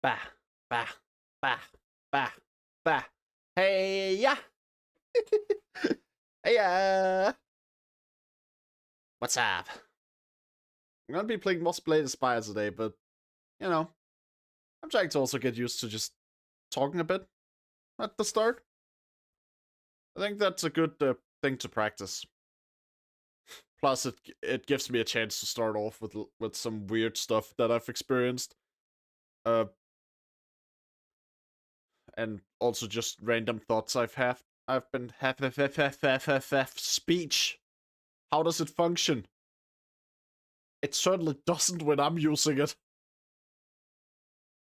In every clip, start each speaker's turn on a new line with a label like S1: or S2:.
S1: Bah, bah, bah, bah, bah. Hey, yeah. Hey, what's up? I'm gonna be playing more Blade Spire today, but, you know, I'm trying to also get used to just talking a bit at the start. I think that's a good thing to practice. Plus, it gives me a chance to start off with some weird stuff that I've experienced. Uh, and also just random thoughts I've been speech. How does it function? It certainly doesn't when I'm using it.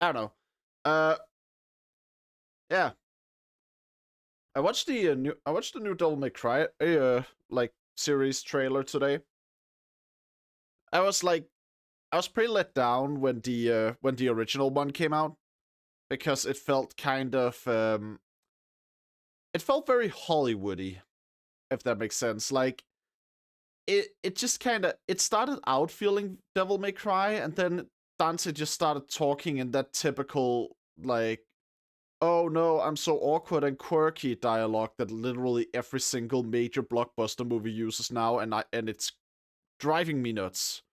S1: I don't know. Yeah. I watched the new Devil May Cry like series trailer today. I was like, I was pretty let down when the original one came out because it felt kind of it felt very Hollywoody, if that makes sense. Like it just kind of it started out feeling Devil May Cry, and then Dante just started talking in that typical like, oh no, I'm so awkward and quirky dialogue that literally every single major blockbuster movie uses now, and it's driving me nuts.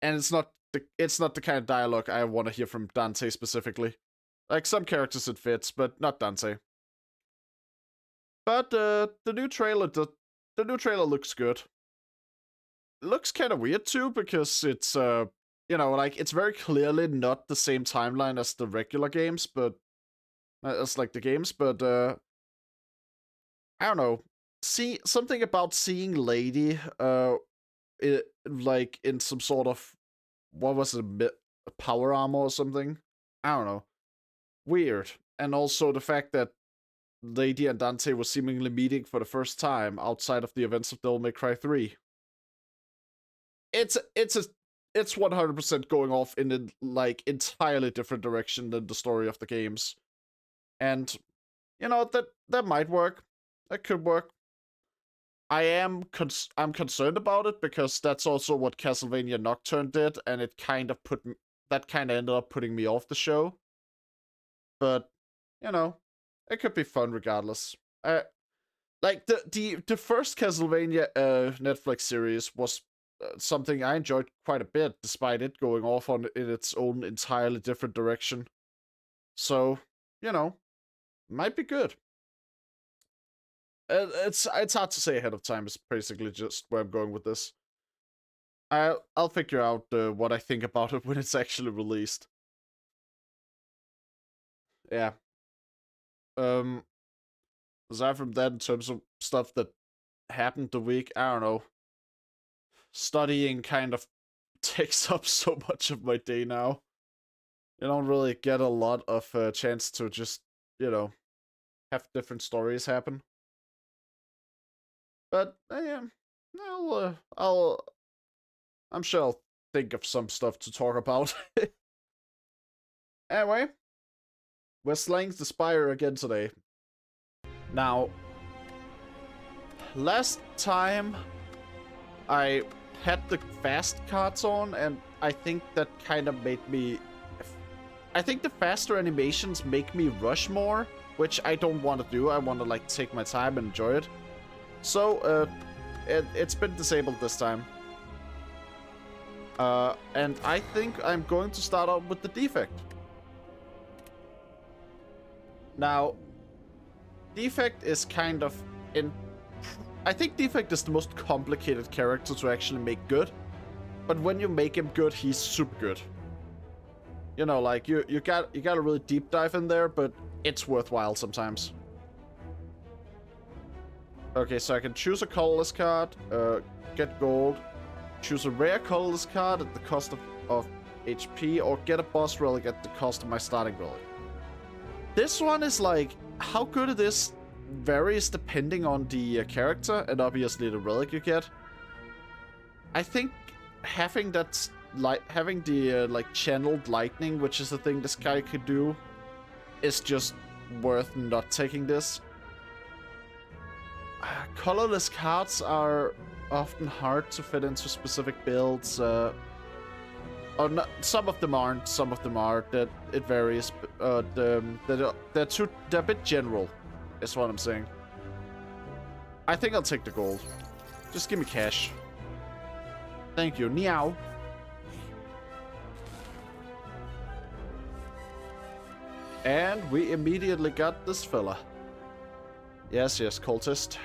S1: And it's not the kind of dialogue I want to hear from Dante specifically. Like some characters it fits, but not Dante. But the new trailer looks good. It looks kind of weird too because it's like it's very clearly not the same timeline as the regular games, but as like the games, but I don't know. See something about seeing Lady like in some sort of what was it, power armor or something? I don't know. Weird. And also the fact that Lady and Dante were seemingly meeting for the first time outside of the events of Devil May Cry 3. It's 100% going off in a like entirely different direction than the story of the games. And that might work. That could work. I'm concerned about it because that's also what Castlevania Nocturne did, and it kind of ended up putting me off the show. But it could be fun regardless. Like the first Castlevania Netflix series was something I enjoyed quite a bit, despite it going off in its own entirely different direction. So might be good. It's hard to say ahead of time. It's basically just where I'm going with this. I'll figure out what I think about it when it's actually released. Yeah. Aside from that, in terms of stuff that happened the week, I don't know. Studying kind of takes up so much of my day now. You don't really get a lot of chance to just have different stories happen. But yeah, I'm sure I'll think of some stuff to talk about. Anyway, we're slaying the Spire again today. Now, last time I had the fast cards on, and I think that kind of made me... I think the faster animations make me rush more, which I don't want to do. I want to like take my time and enjoy it. So, it's been disabled this time. And I think I'm going to start out with the defect. Now, defect is kind of I think defect is the most complicated character to actually make good. But when you make him good, he's super good. Like you got to really deep dive in there, but it's worthwhile sometimes. Okay, so I can choose a colorless card, get gold, choose a rare colorless card at the cost of HP, or get a boss relic at the cost of my starting relic. This one is like, how good it is varies depending on the character, and obviously the relic you get. I think having that, having the like channeled lightning, which is the thing this guy could do, is just worth not taking this. Colorless cards are often hard to fit into specific builds. Oh, no, some of them aren't. Some of them are. That it varies. They're a bit general, is what I'm saying. I think I'll take the gold. Just give me cash. Thank you. Meow. And we immediately got this fella. Yes, cultist.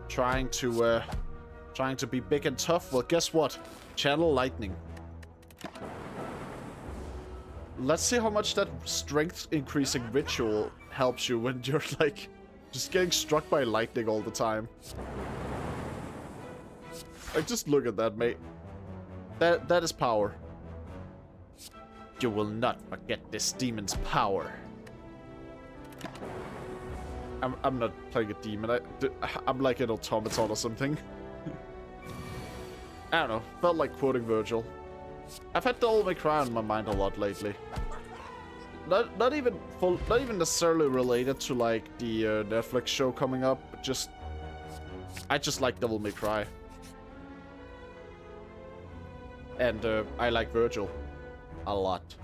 S1: Trying to be big and tough. Well, guess what? Channel lightning. Let's see how much that strength increasing ritual helps you when you're like just getting struck by lightning all the time. Like, just look at that, mate. That is power. You will not forget this demon's power. I'm not playing a demon. I'm like an automaton or something. I don't know. Felt like quoting Virgil. I've had Devil May Cry on my mind a lot lately. Not even necessarily related to like the Netflix show coming up. But I just like Devil May Cry. And I like Virgil a lot.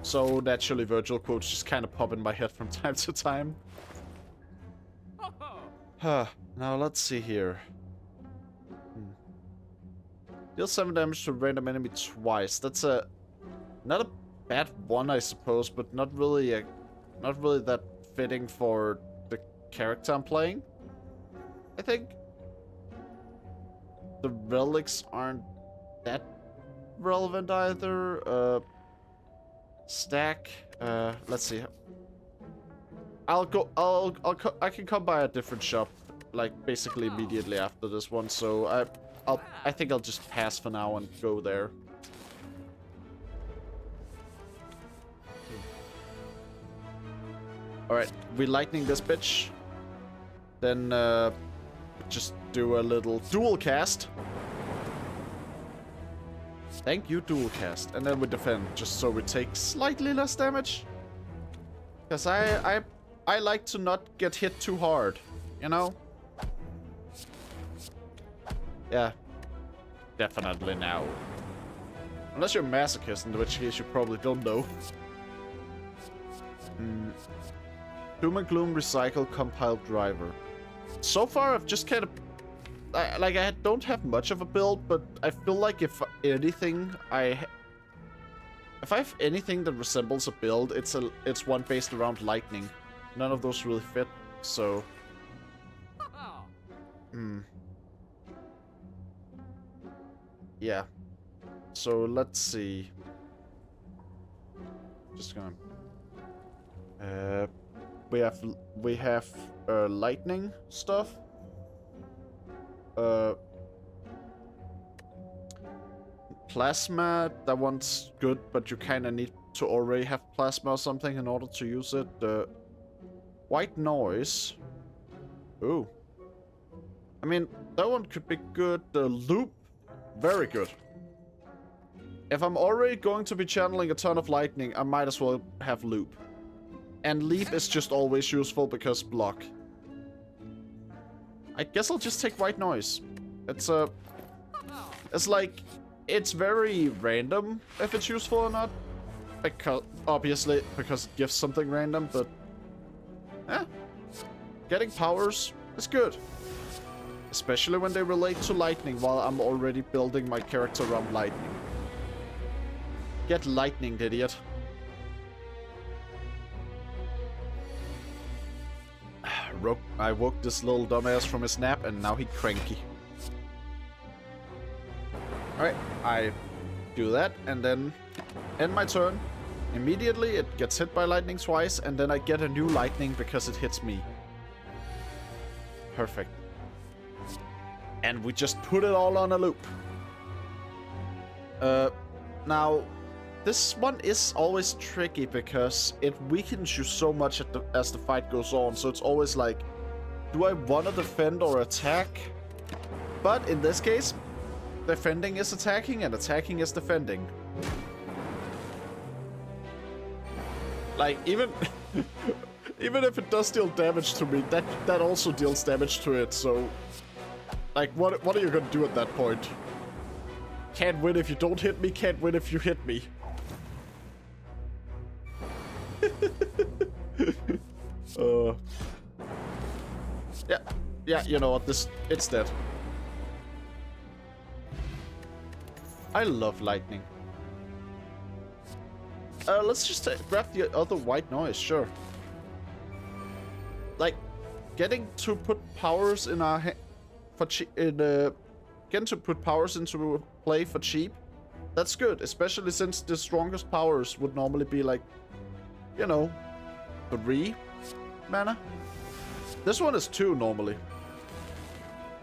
S1: So naturally, Virgil quotes just kind of pop in my head from time to time. Now let's see here. Deal 7 damage to a random enemy twice. That's not a bad one, I suppose, but not really that fitting for the character I'm playing. I think the relics aren't that relevant either. Stack. Let's see. I can come by a different shop, like basically immediately after this one. So I think I'll just pass for now and go there. All right, we lightning this bitch. Then just do a little dual cast. Thank you, dual cast. And then we defend, just so we take slightly less damage. Because I like to not get hit too hard, you know? Yeah. Definitely now. Unless you're a masochist, in which case you probably don't know. Doom and Gloom Recycle Compiled Driver. So far, I've just kind of... I don't have much of a build, but I feel like if anything, if I have anything that resembles a build, it's one based around lightning. None of those really fit, so... Yeah. So let's see. Just gonna... we have lightning stuff. Plasma, that one's good, but you kind of need to already have plasma or something in order to use it. White noise. Ooh. I mean, that one could be good. The loop, very good. If I'm already going to be channeling a ton of lightning, I might as well have loop. And leap is just always useful because block. I guess I'll just take white noise. It's like, it's very random if it's useful or not. Because, obviously, because it gives something random, but... Getting powers is good. Especially when they relate to lightning while I'm already building my character around lightning. Get lightning, idiot. I woke this little dumbass from his nap and now he cranky. Alright, I do that and then end my turn. Immediately it gets hit by lightning twice and then I get a new lightning because it hits me. Perfect. And we just put it all on a loop. Now, this one is always tricky because it weakens you so much as the fight goes on. So it's always like, do I want to defend or attack? But in this case, defending is attacking and attacking is defending. Like, even if it does deal damage to me, that also deals damage to it, so... Like, what are you gonna do at that point? Can't win if you don't hit me, can't win if you hit me. Yeah, you know what, it's dead. I love lightning. Let's just grab the other white noise, sure. Like, getting to put powers in our getting to put powers into play for cheap, that's good, especially since the strongest powers would normally be like, you know, 3 mana. This one is 2 normally.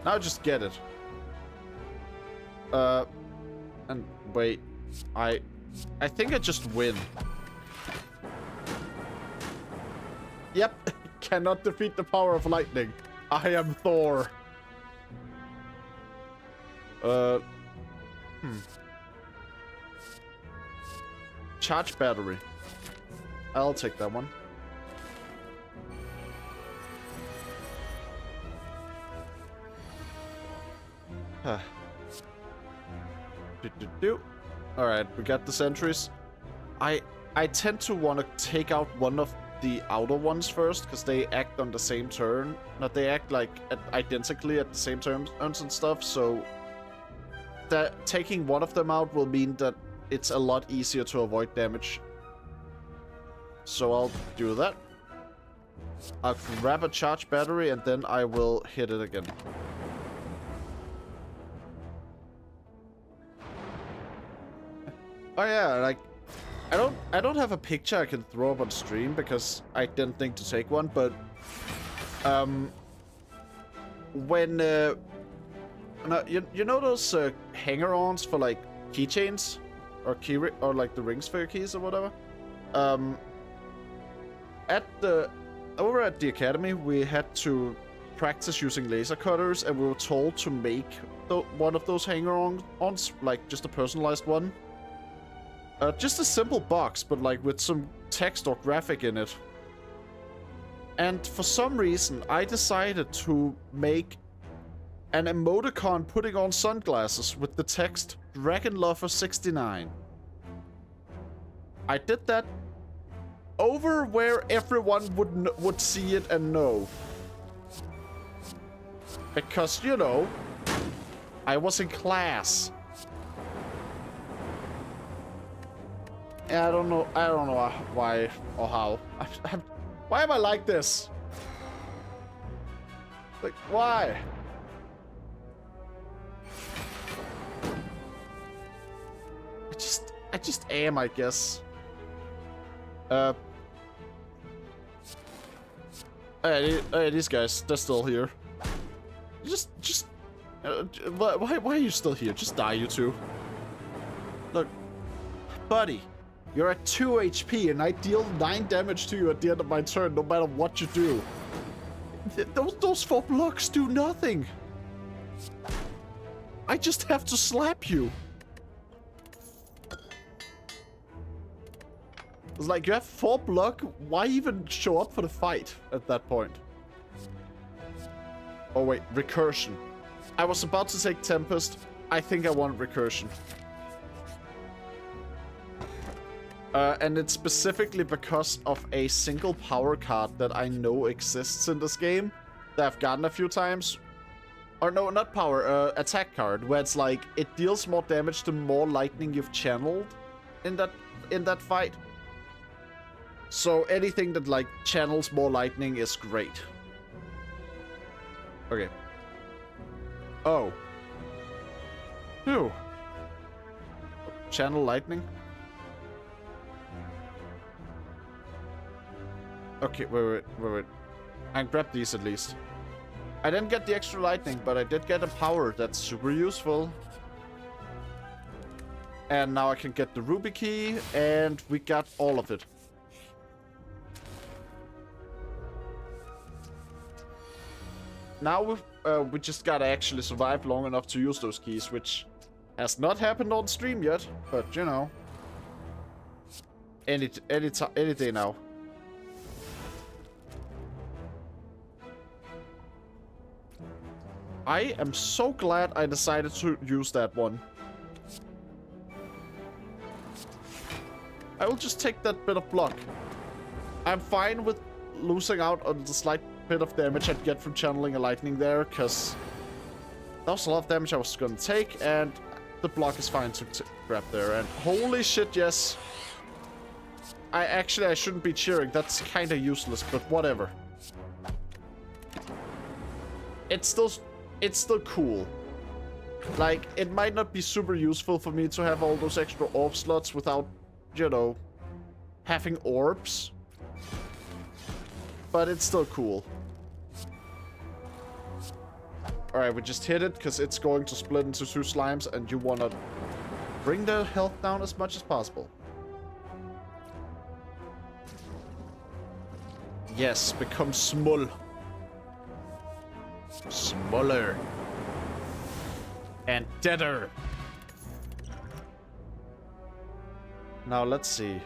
S1: Now just get it. And wait, I think I just win. Yep, cannot defeat the power of lightning. I am Thor. Charge battery. I'll take that one. Alright, we got the sentries. I tend to want to take out one of the outer ones first, because they act on the same turn. Not they act like identically at the same turns and stuff, so that taking one of them out will mean that it's a lot easier to avoid damage. So I'll do that. I'll grab a charge battery and then I will hit it again. Oh yeah, like I don't have a picture I can throw up on stream because I didn't think to take one, but when no, you know those hanger-ons for like keychains or or like the rings for your keys or whatever. Over at the academy, we had to practice using laser cutters, and we were told to make one of those hanger-ons, like just a personalized one. Just a simple box, but like with some text or graphic in it. And for some reason, I decided to make an emoticon putting on sunglasses with the text Dragon Lover 69. I did that over where everyone would see it and know. Because, you know, I was in class. I don't know why or how. Why am I like this? Like, why? I just am, I guess. Hey, these guys, they're still here. Why are you still here? Just die, you two. Look, buddy. You're at 2 HP and I deal 9 damage to you at the end of my turn, no matter what you do. Those 4 blocks do nothing. I just have to slap you. It's like, you have 4 block, why even show up for the fight at that point? Oh wait, recursion. I was about to take Tempest. I think I want recursion. And it's specifically because of a single power card that I know exists in this game that I've gotten a few times. Or no, not power, attack card, where it's like, it deals more damage the more lightning you've channeled in that fight. So anything that like channels more lightning is great. Okay. Oh. Ew. Channel lightning? Okay, wait. I can grab these at least. I didn't get the extra lightning, but I did get a power that's super useful. And now I can get the ruby key, and we got all of it. Now we just gotta actually survive long enough to use those keys, which has not happened on stream yet, but you know. Any day now. I am so glad I decided to use that one. I will just take that bit of block. I'm fine with losing out on the slight bit of damage I'd get from channeling a lightning there, because that was a lot of damage I was going to take, and the block is fine to grab there. And holy shit, yes. I shouldn't be cheering. That's kind of useless, but whatever. It's still cool. Like, it might not be super useful for me to have all those extra orb slots without, you know, having orbs. But it's still cool. Alright, we just hit it because it's going to split into 2 slimes, and you want to bring the health down as much as possible. Yes, become small. Smaller. And deader. Now, let's see.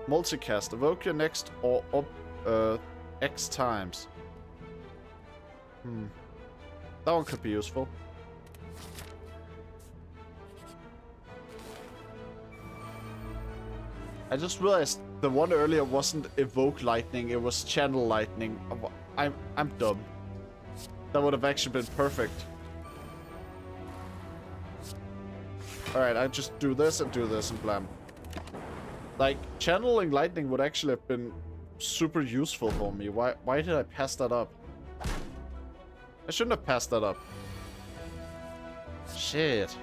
S1: Multicast. Evoke your next or X times. That one could be useful. I just realized the one earlier wasn't evoke lightning, it was channel lightning. I'm dumb. That would have actually been perfect. Alright, I just do this and blam. Like, channeling lightning would actually have been super useful for me. Why did I pass that up? I shouldn't have passed that up. Shit.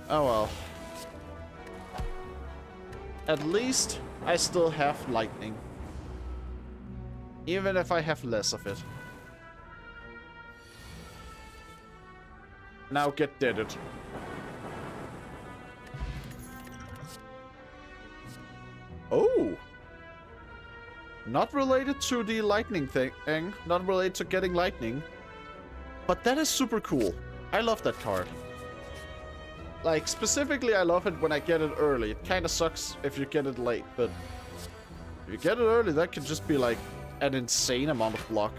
S1: Oh well. At least I still have lightning. Even if I have less of it. Now get deaded. Oh! Not related to the lightning thing. Not related to getting lightning. But that is super cool. I love that card. Like, specifically, I love it when I get it early. It kind of sucks if you get it late, but if you get it early, that can just be like an insane amount of block.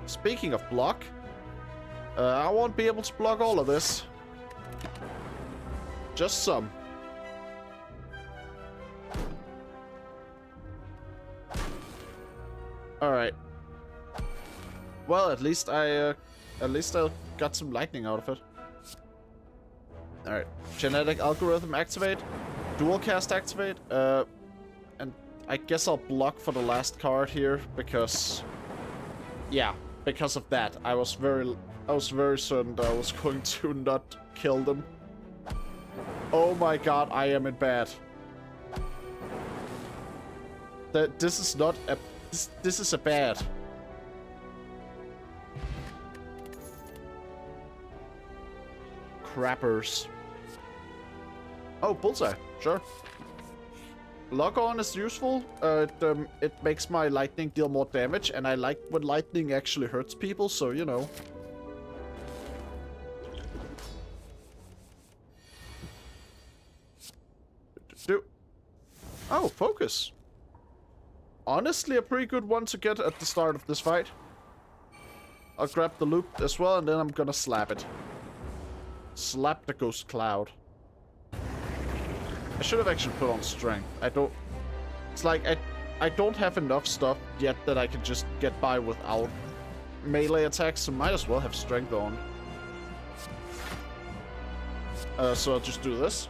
S1: Speaking of block, I won't be able to block all of this. Just some. Alright. Well, at least I got some lightning out of it. Alright. Genetic algorithm activate. Dual cast activate. And I guess I'll block for the last card here because, yeah, because of that. I was very certain that I was going to not kill them. Oh my god, I am in bad. This is not a... This is a bad. Crappers. Oh, bullseye. Sure. Lock on is useful. It makes my lightning deal more damage, and I like when lightning actually hurts people, so you know. Oh, focus. Honestly, a pretty good one to get at the start of this fight. I'll grab the loop as well, and then I'm gonna slap it. Slap the ghost cloud. I should have actually put on strength. I don't... It's like, I don't have enough stuff yet that I can just get by without melee attacks, so might as well have strength on. So I'll just do this.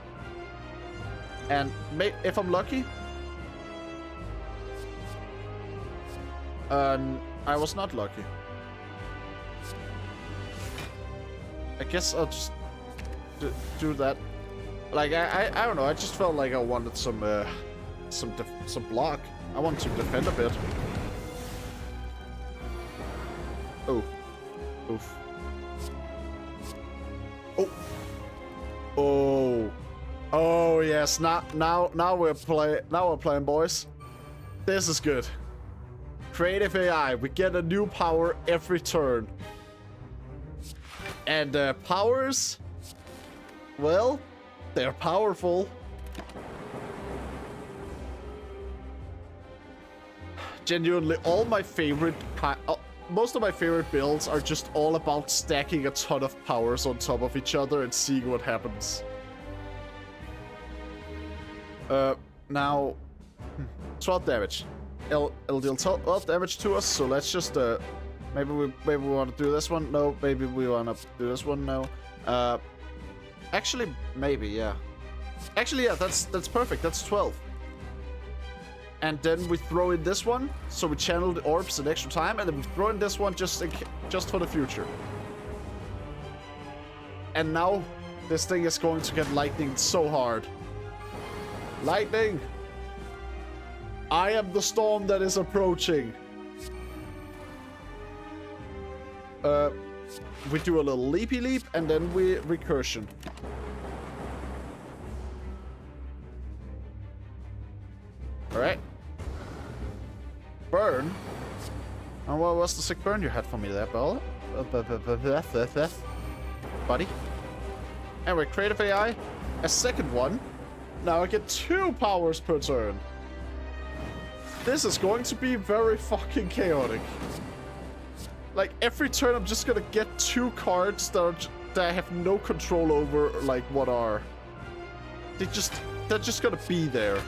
S1: And if I'm lucky... I was not lucky. I guess I'll just do that. Like, I don't know, I just felt like I wanted some block. I wanted to defend a bit. Oh. Oof. Oh. Oh. Oh yes, now we're playing, boys. This is good. Creative AI, we get a new power every turn. And powers, well, they're powerful. Genuinely, all my favorite most of my favorite builds are just all about stacking a ton of powers on top of each other and seeing what happens. Now, 12 damage. It'll deal 12 damage to us, so let's just, maybe we want to do this one? No, maybe we want to do this one? No. Actually, maybe, yeah. Actually, yeah, that's perfect. That's 12. And then we throw in this one, so we channel the orbs an extra time, and then we throw in this one just for the future. And now, this thing is going to get lightning so hard. Lightning! I am the storm that is approaching. We do a little leapy leap, and then we recursion. Alright. Burn? And what was the sick burn you had for me there, Bella? Buddy? Anyway, creative AI. A second one. Now I get 2 powers per turn. This is going to be very fucking chaotic. Like, every turn I'm just gonna get 2 cards that I have no control over, like, what are. They're just gonna be there.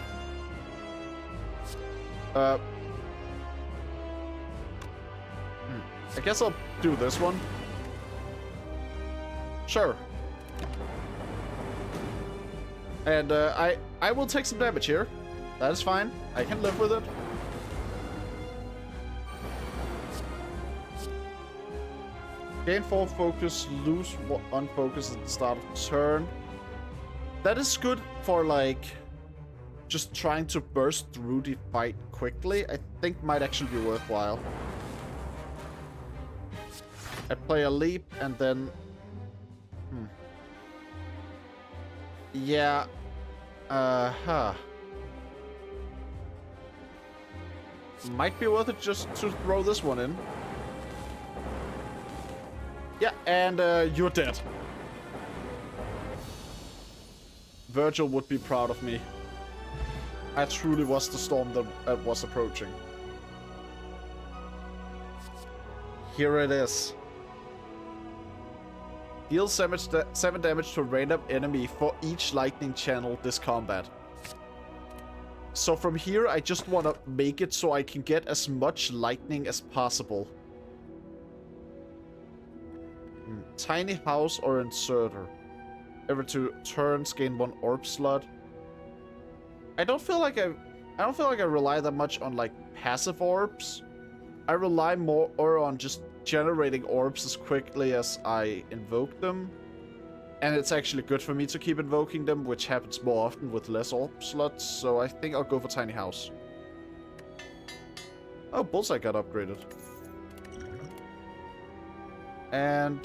S1: I guess I'll do this one. Sure. And, I will take some damage here. That is fine. I can live with it. Gain 4 focus, lose 1 focus at the start of the turn. That is good for, like, just trying to burst through the fight quickly. I think might actually be worthwhile. I play a leap and then... Yeah. Might be worth it just to throw this one in. Yeah, and you're dead. Virgil would be proud of me. I truly was the storm that was approaching. Here it is. Deal 7 damage to a random enemy for each lightning channel this combat. So from here, I just want to make it so I can get as much lightning as possible. Tiny house or inserter. Every 2 turns, gain 1 orb slot. I don't feel like I rely that much on, like, passive orbs. I rely more on just generating orbs as quickly as I invoke them. And it's actually good for me to keep invoking them, which happens more often with less orb slots, so I think I'll go for tiny house. Oh, bullseye got upgraded. And,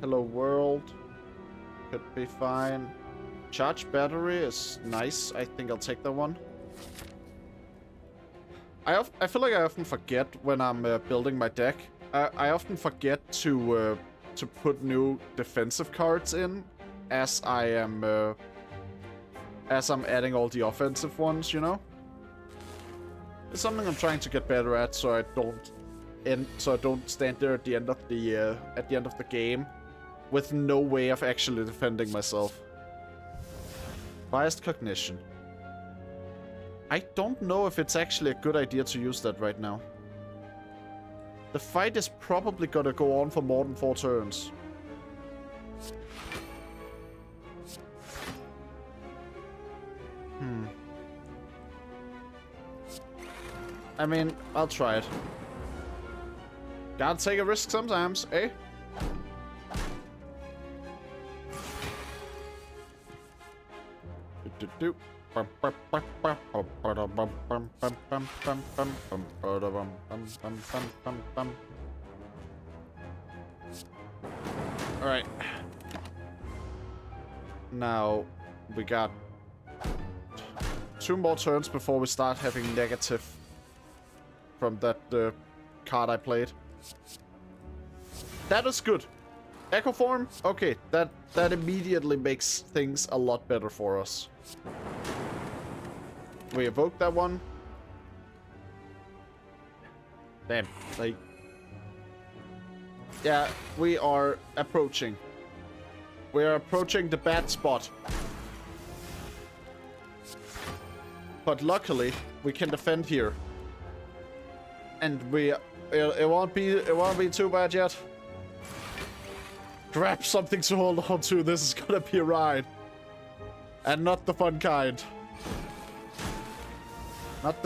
S1: hello world. Could be fine. Charge battery is nice. I think I'll take that one. I feel like I often forget when I'm building my deck. I often forget to put new defensive cards in as I'm adding all the offensive ones, you know? It's something I'm trying to get better at, so I don't stand there at the end of the game with no way of actually defending myself. Biased cognition. I don't know if it's actually a good idea to use that right now. The fight is probably gonna go on for more than 4 turns. I mean, I'll try it. Gotta take a risk sometimes, eh? Do. Alright. Now, we got 2 more turns before we start having negative from that card I played. That is good. Echo form? Okay, that immediately makes things a lot better for us. We evoke that one. Damn. Like... Yeah, we are approaching. We are approaching the bad spot. But luckily, we can defend here. And it won't be too bad yet. Grab something to hold on to. This is gonna be a ride. And not the fun kind. Not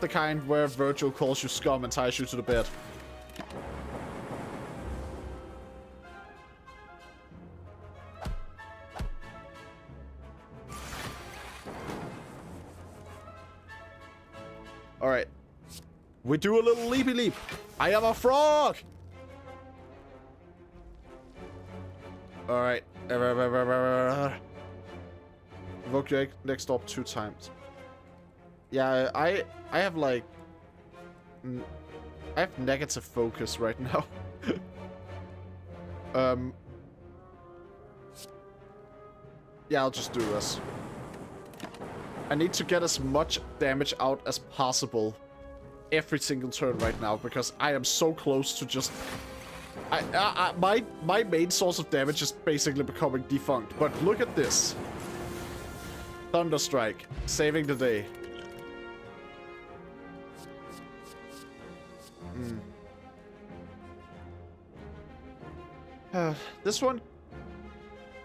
S1: the kind where Virgil calls you scum and ties you to the bed. Alright. We do a little leapy leap. I am a frog! Alright. Evoke your next up 2 times. Yeah, I have like... I have negative focus right now. Yeah, I'll just do this. I need to get as much damage out as possible every single turn right now, because I am so close to just... my main source of damage is basically becoming defunct, but look at this. Thunderstrike, saving the day. This one,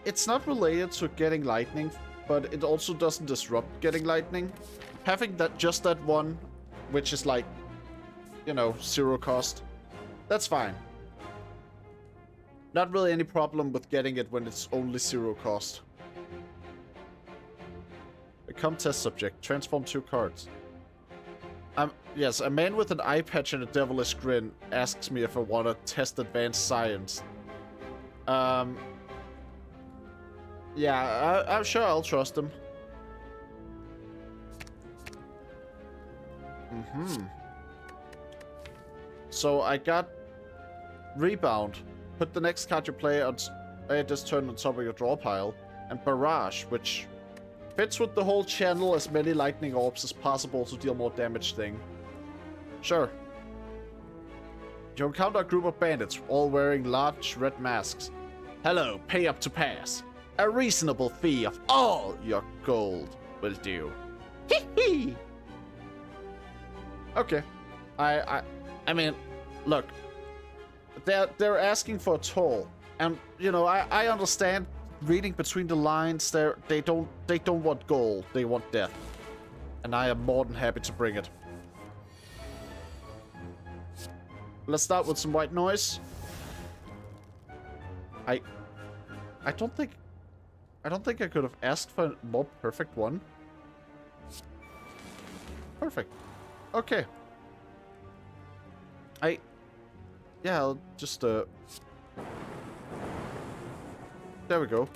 S1: it's not related to getting lightning, but it also doesn't disrupt getting lightning. Having just that one, which is like, you know, 0 cost, that's fine. Not really any problem with getting it when it's only 0 cost. Become test subject. Transform 2 cards. Yes, a man with an eye patch and a devilish grin asks me if I want to test advanced science. Yeah, I'm sure I'll trust him. So I got Rebound. Put the next card you play on this turn on top of your draw pile. And Barrage, which fits with the whole channel as many lightning orbs as possible to deal more damage thing. Sure. You encounter a group of bandits, all wearing large red masks. Hello, pay up to pass. A reasonable fee of all your gold will do. Hee hee! Okay. I mean, look. They're asking for a toll. And, you know, I understand reading between the lines, they don't want gold, they want death. And I am more than happy to bring it. Let's start with some white noise. I don't think I could have asked for a more perfect one. Perfect. Okay. Yeah, I'll just there we go.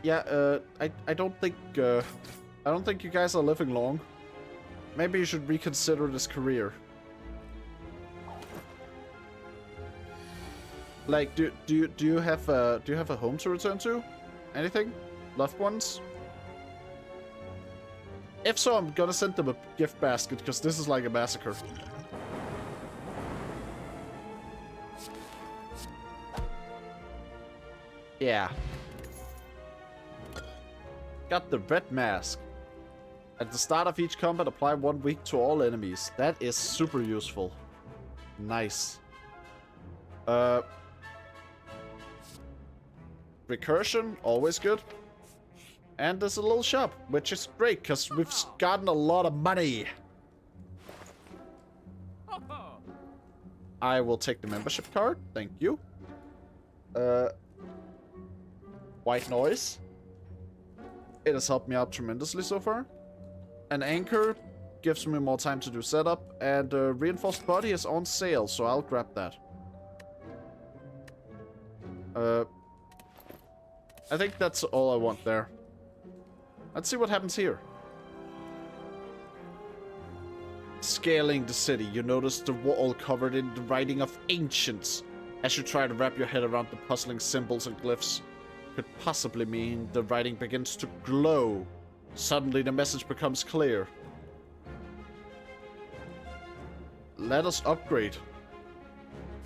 S1: Yeah, I don't think you guys are living long. Maybe you should reconsider this career. Like, do you have a home to return to? Anything? Loved ones? If so, I'm gonna send them a gift basket, because this is like a massacre. Yeah. Got the red mask. At the start of each combat, apply 1 week to all enemies. That is super useful. Nice. Recursion, always good. And there's a little shop, which is great, because we've gotten a lot of money. I will take the membership card. Thank you. White noise. It has helped me out tremendously so far. An anchor gives me more time to do setup. And reinforced body is on sale, so I'll grab that. I think that's all I want there. Let's see what happens here. Scaling the city, you notice the wall covered in the writing of ancients. As you try to wrap your head around the puzzling symbols and glyphs, could possibly mean the writing begins to glow. Suddenly the message becomes clear. let us upgrade.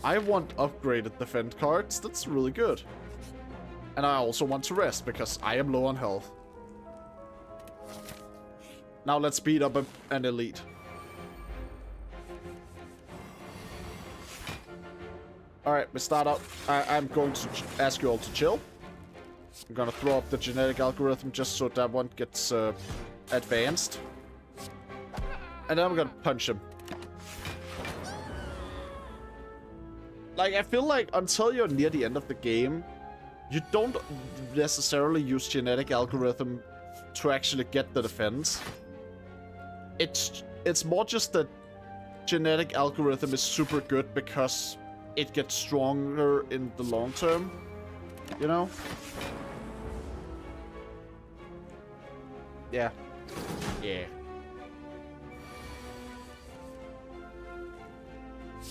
S1: I want upgraded defend cards. That's really good. And I also want to rest because I am low on health. Now let's beat up an elite. Alright, we start out. I'm going to ask you all to chill. I'm gonna throw up the genetic algorithm just so that one gets advanced. And then I'm gonna punch him. Like, I feel like until you're near the end of the game, you don't necessarily use genetic algorithm to actually get the defense. It's more just that genetic algorithm is super good because it gets stronger in the long term, you know? Yeah. Yeah.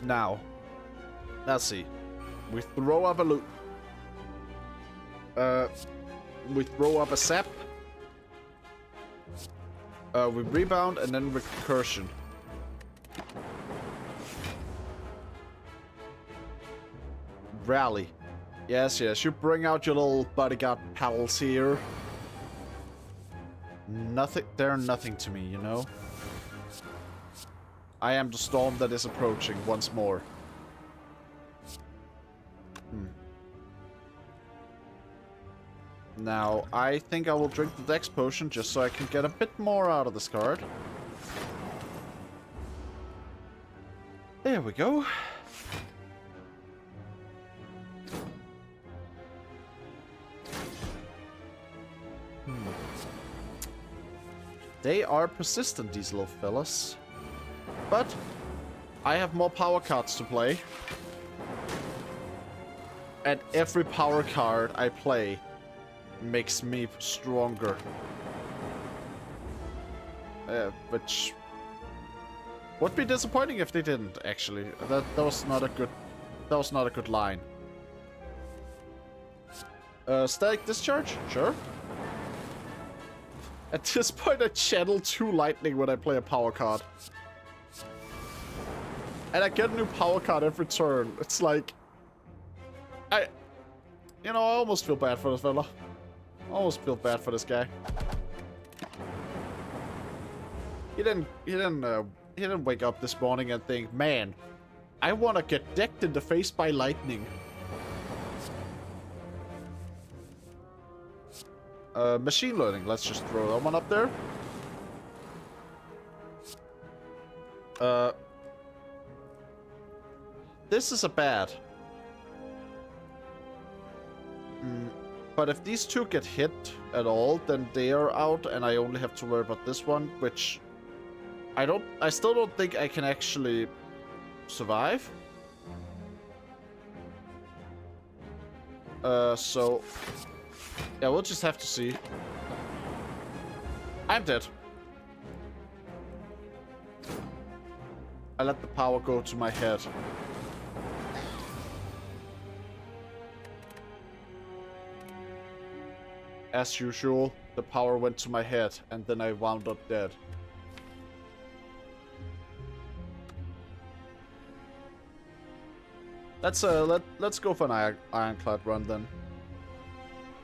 S1: Now, let's see. We throw up a loop. We throw up a sap. We rebound and then recursion. Rally. Yes, yes. You bring out your little bodyguard pals here. Nothing. They're nothing to me, you know? I am the storm that is approaching once more. Now, I think I will drink the Dex potion just so I can get a bit more out of this card. There we go. They are persistent, these little fellas. But I have more power cards to play. And every power card I play makes me stronger. Which would be disappointing if they didn't, actually. That was not a good line. Static discharge? Sure. At this point I channel 2 lightning when I play a power card. And I get a new power card every turn. It's like I almost feel bad for this fella. I almost feel bad for this guy. He didn't wake up this morning and think, man, I want to get decked in the face by lightning. Machine learning. Let's just throw that one up there. This is a bad. But if these two get hit at all, then they are out, and I only have to worry about this one, which I still don't think I can actually survive. So yeah, we'll just have to see. I'm dead. I let the power go to my head. As usual, the power went to my head, and then I wound up dead. Let's go for an ironclad run then.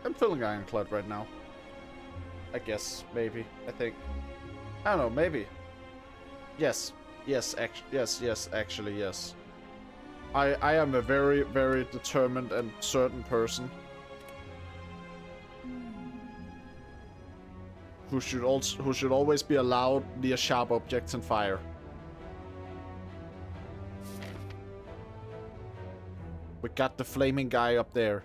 S1: I'm feeling ironclad right now. I guess, maybe, I think. I don't know, maybe. Yes, actually, yes. I am a very, very determined and certain person. Who should always be allowed near sharp objects and fire. We got the flaming guy up there.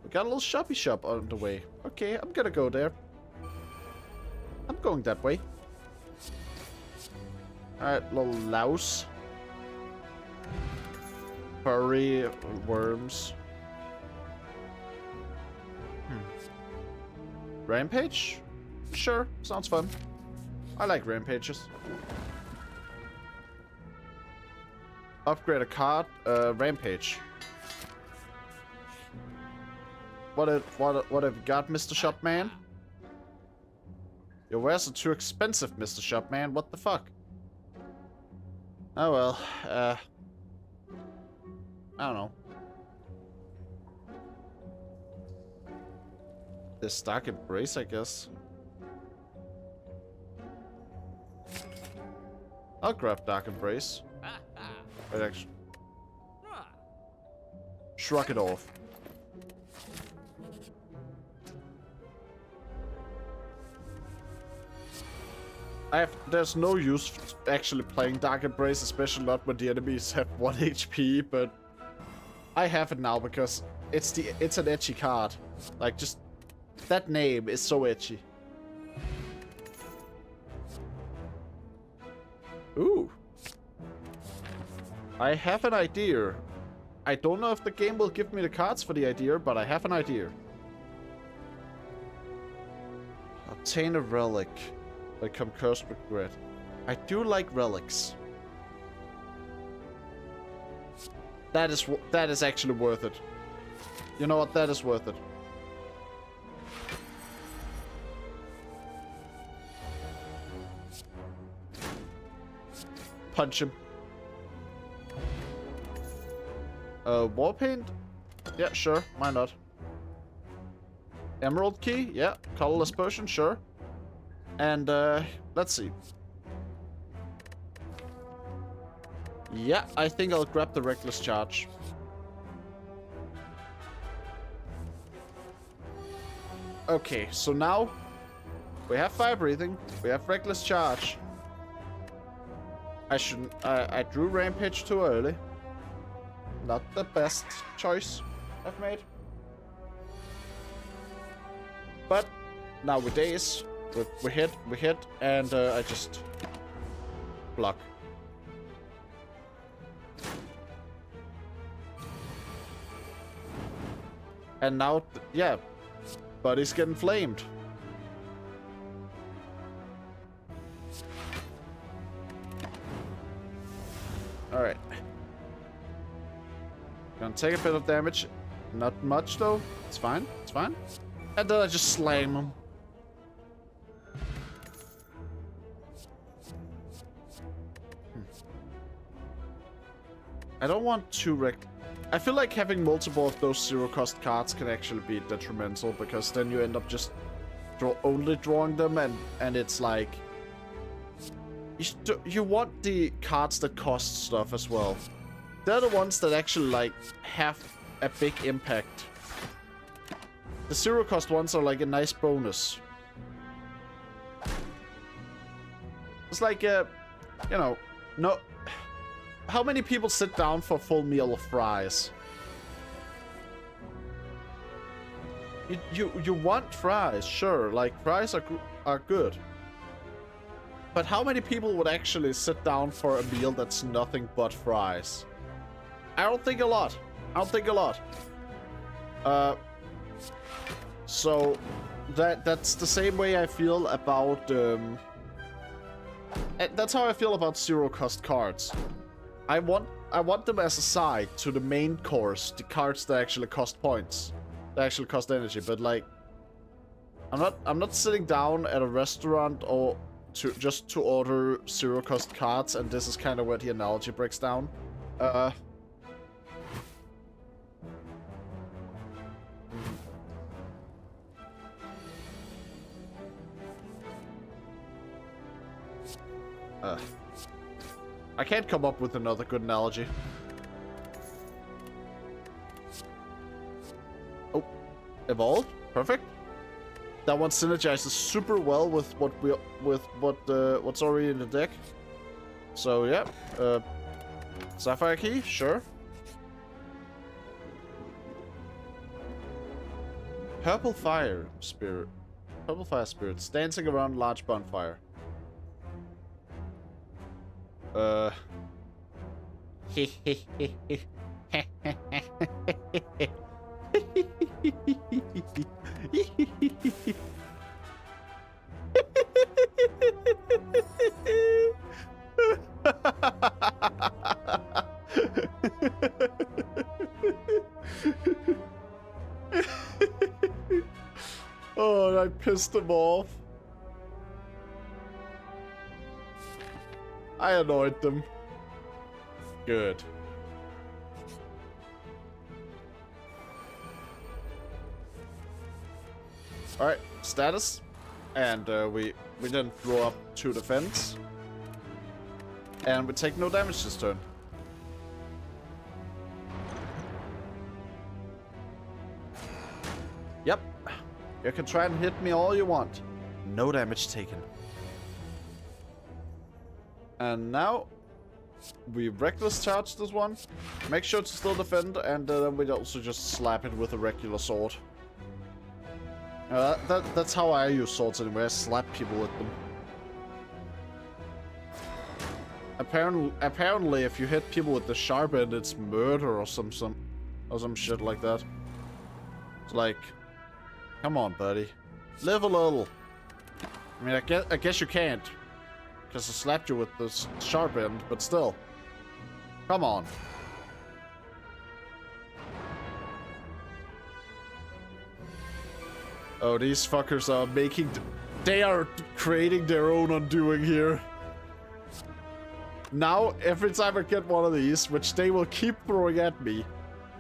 S1: We got a little shoppy shop on the way. Okay, I'm gonna go there. I'm going that way. Alright, little louse. Furry worms. Rampage? Sure, sounds fun. I like rampages. Upgrade a card, rampage. What have you got, Mr. Shopman? Your wares are too expensive, Mr. Shopman. What the fuck? Oh well, I don't know. This Dark Embrace, I guess. I'll grab Dark Embrace. Wait, actually. Shrug it off. There's no use actually playing Dark Embrace, especially not when the enemies have 1 HP, but I have it now because it's an edgy card. Like, just that name is so edgy. Ooh. I have an idea. I don't know if the game will give me the cards for the idea, but I have an idea. Obtain a relic. Become cursed with regret. I do like relics. That is actually worth it. You know what? That is worth it. Punch him. War paint? Yeah, sure. Why not? Emerald key? Yeah. Colorless potion? Sure. And, let's see. Yeah, I think I'll grab the Reckless Charge. Okay, so now we have Fire Breathing, we have Reckless Charge. I drew Rampage too early. Not the best choice I've made. But nowadays, we hit, and I just block. And now, yeah, Buddy's getting flamed. Alright. Gonna take a bit of damage. Not much, though. It's fine. It's fine. And then I just slam him. I don't want to wreck. I feel like having multiple of those zero-cost cards can actually be detrimental, because then you end up just only drawing them, and it's like you want the cards that cost stuff as well. They're the ones that actually like have a big impact. The zero-cost ones are like a nice bonus. It's like you know, no. How many people sit down for a full meal of fries? You want fries, sure. Like, fries are good. But how many people would actually sit down for a meal that's nothing but fries? I don't think a lot. I don't think a lot. So that's the same way I feel about that's how I feel about zero-cost cards. I want them as a side to the main course, the cards that actually cost points, that actually cost energy. But like, I'm not sitting down at a restaurant or just to order zero-cost cards, and this is kind of where the analogy breaks down. I can't come up with another good analogy. Oh, evolved, perfect. That one synergizes super well with what's already in the deck. So yeah, Sapphire Key, sure. Purple Fire Spirit, Purple Fire Spirits dancing around large bonfire. Oh, I pissed him off. I annoyed them. Good. Alright, status. And we then throw up 2 defense. And we take no damage this turn. Yep. You can try and hit me all you want. No damage taken. And now we reckless charge this one. Make sure to still defend, and then we also just slap it with a regular sword. That's how I use swords anyway. I slap people with them. Apparently, if you hit people with the sharp end, it's murder or some shit like that. It's like, come on, buddy, live a little. I mean, I guess you can't, because I slapped you with this sharp end, but still, come on. Oh, these fuckers are they are creating their own undoing here. Now, every time I get one of these, which they will keep throwing at me,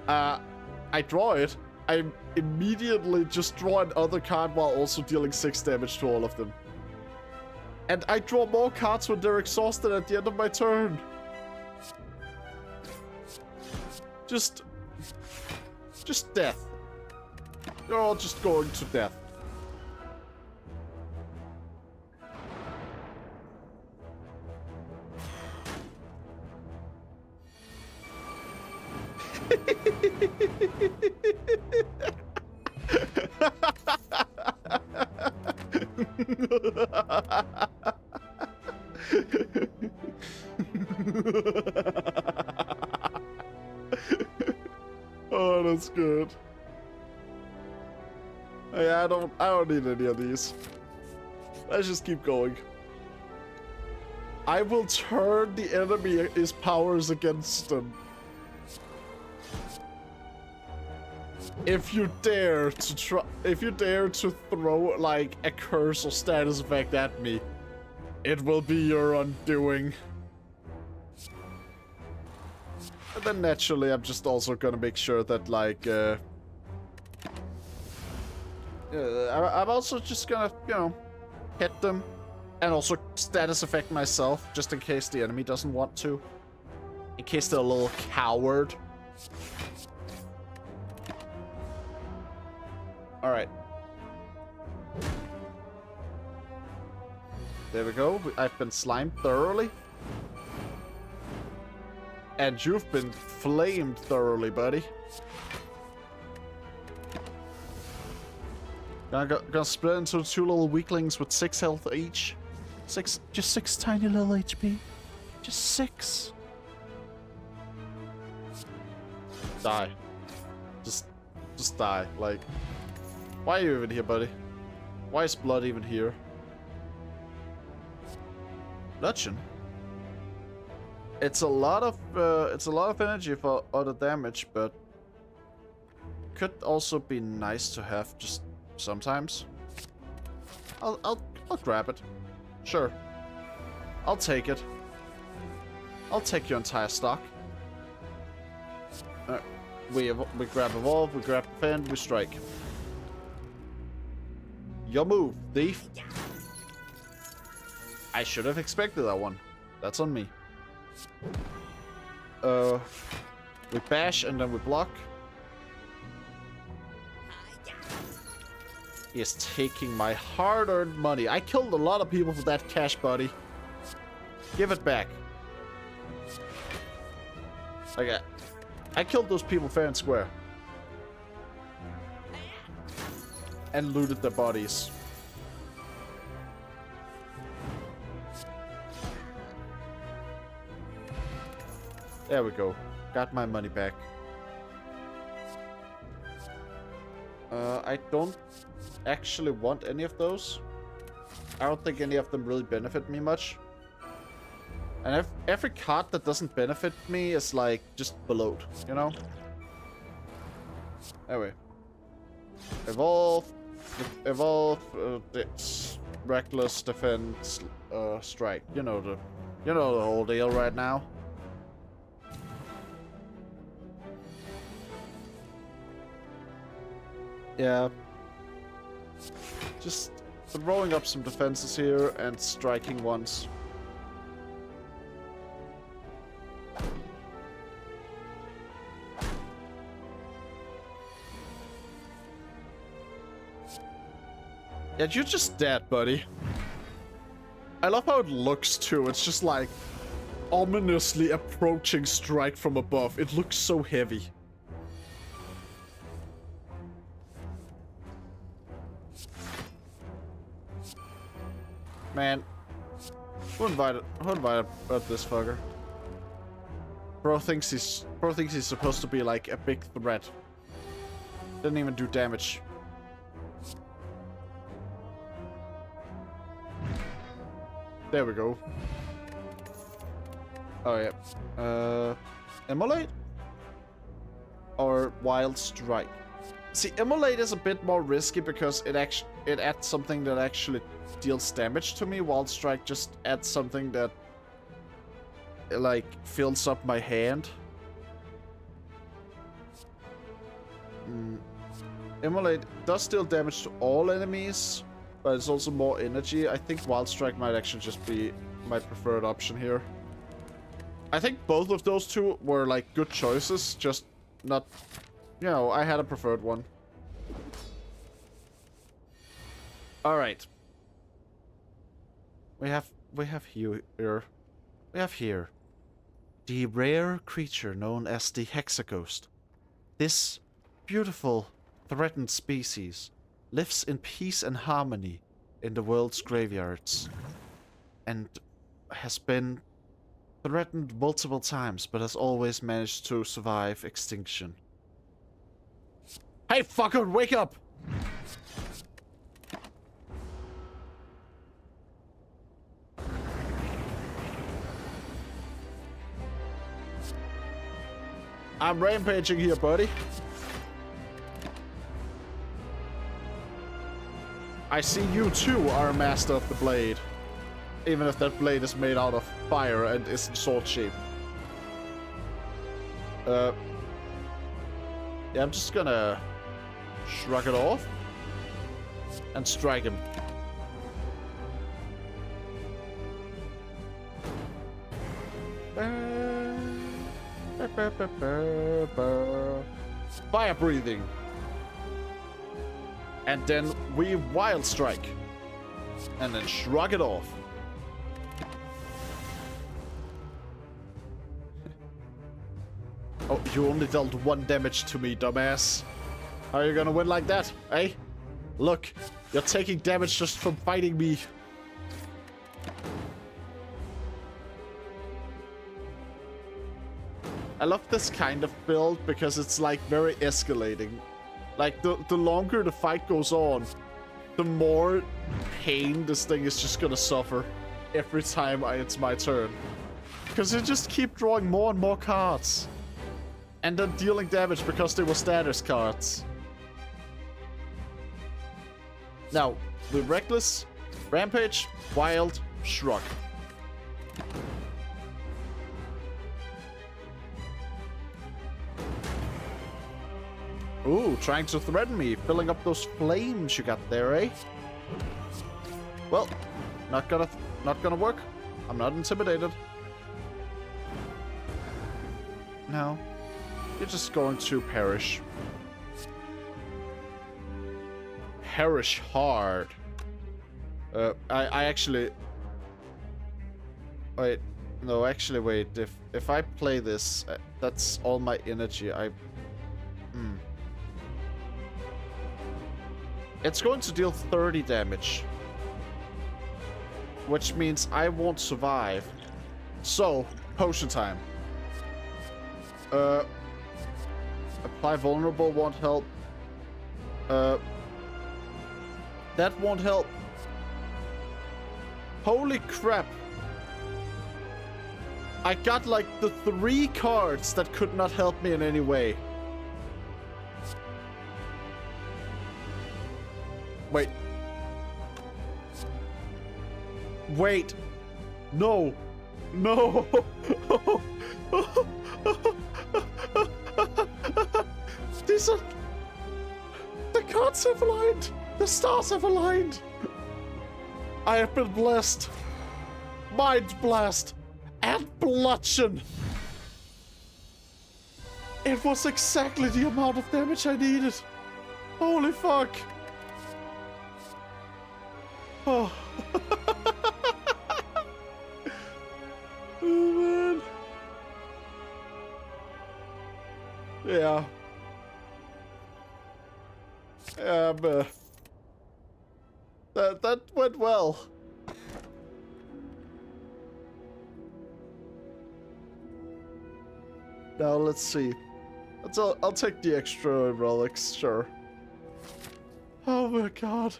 S1: I draw it, I immediately just draw another card while also dealing 6 damage to all of them. And I draw more cards when they're exhausted at the end of my turn. Just death. You're all just going to death. Oh, that's good. Yeah, I don't need any of these. Let's just keep going. I will turn the enemy's powers against them. If you dare to throw like a curse or status effect at me, it will be your undoing. And then naturally, I'm just also gonna make sure that like, I'm also just gonna, you know, hit them, and also status effect myself, just in case the enemy doesn't want to. In case they're a little coward. Alright. There we go. I've been slimed thoroughly. And you've been flamed thoroughly, buddy. Gonna split into 2 little weaklings with 6 health each. Just 6 tiny little HP. Just 6. Die. Just die. Like, why are you even here, buddy? Why is blood even here? Bludgeon. It's a lot of energy for other damage, but could also be nice to have just sometimes. I'll grab it. Sure. I'll take it. I'll take your entire stock. We grab evolve, we grab defend, we strike. Your move, thief. I should have expected that one. That's on me. We bash and then we block. He is taking my hard-earned money. I killed a lot of people for that cash, buddy. Give it back. Okay. I killed those people fair and square. And looted their bodies. There we go. Got my money back. I don't actually want any of those. I don't think any of them really benefit me much. And every card that doesn't benefit me is like just below, you know? Anyway. Evolve. Reckless, defense, strike. You know the whole deal right now. Yeah. Just throwing up some defenses here and striking once. Yeah, you're just dead, buddy. I love how it looks, too. It's just like ominously approaching strike from above. It looks so heavy. Man. Who invited this fucker? Bro thinks he's supposed to be like a big threat. Didn't even do damage. There we go. Oh yeah. Immolate? Or Wild Strike? See, Immolate is a bit more risky because it adds something that actually deals damage to me. Wild Strike just adds something that like fills up my hand. Immolate does deal damage to all enemies, but it's also more energy. I think Wild Strike might actually just be my preferred option here. I think both of those two were like good choices, just not, you know, I had a preferred one. All right. We have here the rare creature known as the Hexaghost. This beautiful threatened species lives in peace and harmony in the world's graveyards and has been threatened multiple times, but has always managed to survive extinction. Hey, fucker, wake up! I'm rampaging here, buddy. I see you too are a master of the blade. Even if that blade is made out of fire and isn't sword shape. Yeah, I'm just gonna shrug it off and strike him. Fire breathing. And then we wild strike. And then shrug it off. Oh, you only dealt 1 damage to me, dumbass. How are you gonna win like that, eh? Look, you're taking damage just from fighting me. I love this kind of build because it's like very escalating. Like the longer the fight goes on, the more pain this thing is just gonna suffer every time it's my turn. Because you just keep drawing more and more cards. And then dealing damage because they were status cards. Now, the Reckless, Rampage, Wild, Shrug. Ooh, trying to threaten me, filling up those flames you got there, eh? Well, not gonna work. I'm not intimidated. No. You're just going to perish. Perish hard. I actually... Wait. No, actually, wait. If I play this, that's all my energy. It's going to deal 30 damage. Which means I won't survive. So, potion time. Apply vulnerable won't help. That won't help. Holy crap. I got like the 3 cards that could not help me in any way. Wait. Wait. No. No. These are... The gods have aligned! The stars have aligned! I have been blessed. Mind blast and bludgeon. It was exactly the amount of damage I needed. Holy fuck. Oh. Oh man. Yeah. That went well. Now let's see. I'll take the extra relics, sure. Oh my god.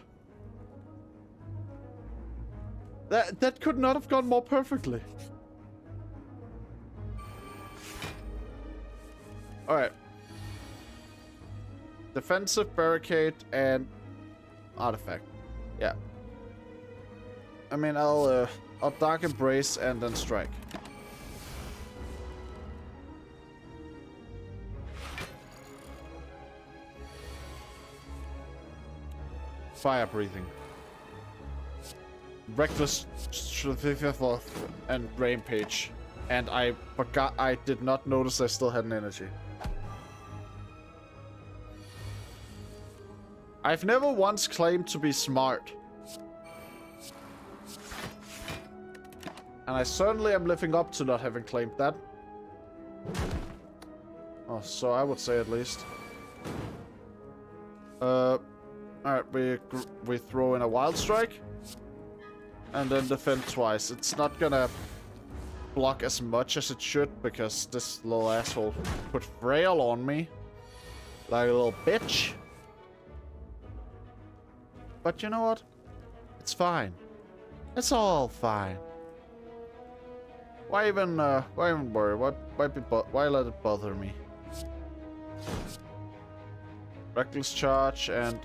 S1: That could not have gone more perfectly. Alright. Defensive, barricade, and artifact. Yeah. I mean, I'll dark embrace and then strike. Fire breathing. Reckless and rampage. And I forgot, I did not notice I still had an energy. I've never once claimed to be smart. And I certainly am living up to not having claimed that. Oh, so I would say at least. Alright, we throw in a wild strike. And then defend twice. It's not gonna block as much as it should because this little asshole put frail on me. Like a little bitch. But you know what? It's fine. It's all fine. Why even worry? Why let it bother me? Reckless charge, and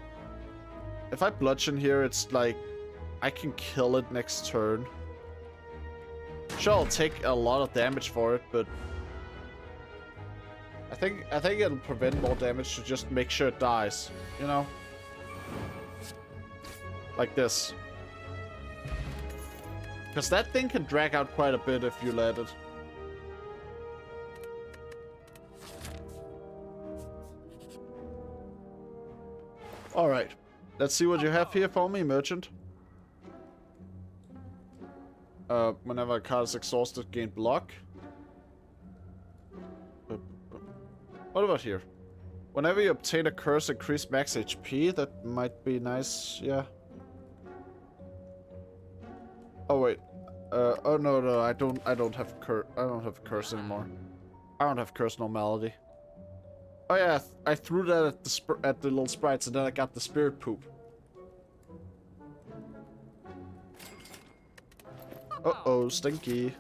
S1: if I bludgeon here, it's like I can kill it next turn. Sure, I'll take a lot of damage for it, but I think it'll prevent more damage to just make sure it dies. You know, like this. Because that thing can drag out quite a bit if you let it. Alright. Let's see what you have here for me, merchant. Whenever a card is exhausted, gain block. What about here? Whenever you obtain a curse, increase max HP. That might be nice, yeah. Oh wait. Oh no, I don't have a curse anymore. I don't have curse normality. Oh yeah, I threw that at the little sprites and then I got the spirit poop. Uh-oh, stinky.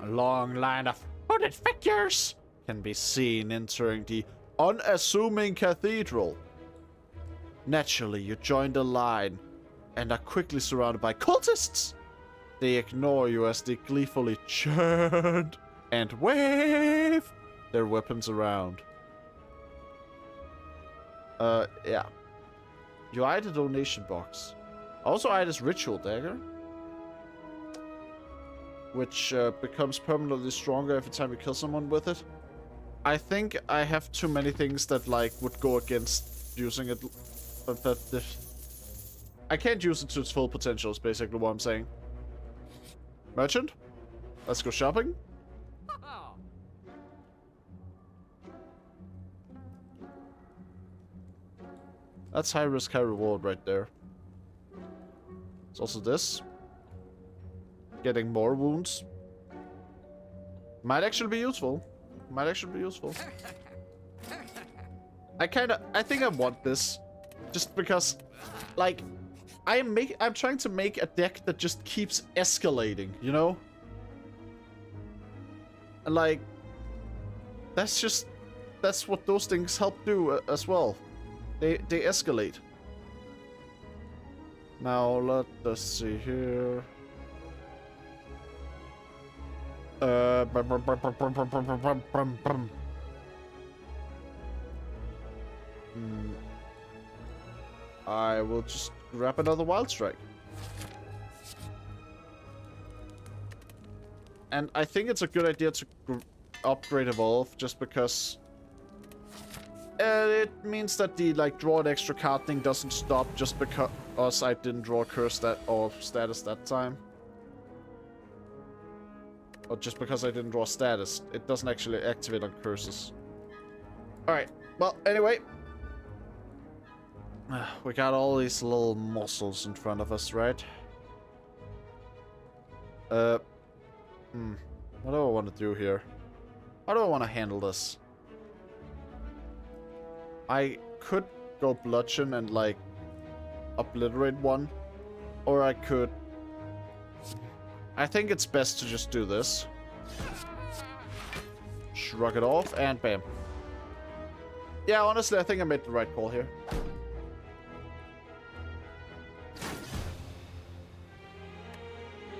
S1: A long line of hooded figures can be seen entering the unassuming cathedral. Naturally, you join the line and are quickly surrounded by cultists. They ignore you as they gleefully chant and wave their weapons around. Yeah. You eye the donation box. Also eye this ritual dagger, which becomes permanently stronger every time you kill someone with it. I think I have too many things that like would go against using it. I can't use it to its full potential is basically what I'm saying. Merchant, let's go shopping. That's high risk, high reward right there. It's also this. Getting more wounds. Might actually be useful. Might actually be useful. I think I want this. Just because, like, I'm trying to make a deck that just keeps escalating, you know? And like, that's what those things help do as well. They escalate. Now let us see here. I will just grab another Wild Strike. And I think it's a good idea to upgrade Evolve, just because it means that the draw an extra card thing doesn't stop just because I didn't draw curse or status that time. Or just because I didn't draw status. It doesn't actually activate on curses. Alright, well, anyway. We got all these little muscles in front of us, right? What do I want to do here? How do I want to handle this? I could go bludgeon and, obliterate one. Or I could... I think it's best to just do this. Shrug it off, and bam. Yeah, honestly, I think I made the right call here.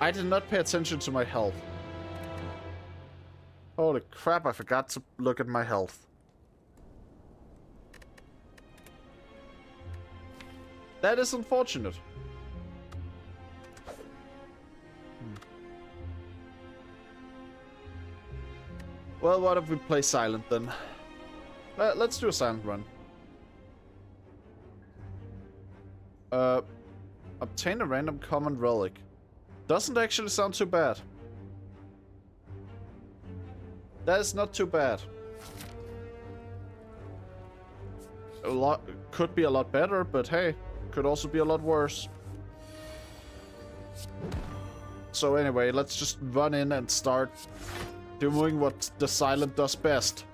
S1: I did not pay attention to my health. Holy crap, I forgot to look at my health. That is unfortunate. Well, what if we play silent then? Let's do a silent run. Obtain a random common relic. Doesn't actually sound too bad. That is not too bad. Could be a lot better, but hey, could also be a lot worse. So anyway, let's just run in and start doing what the silent does best.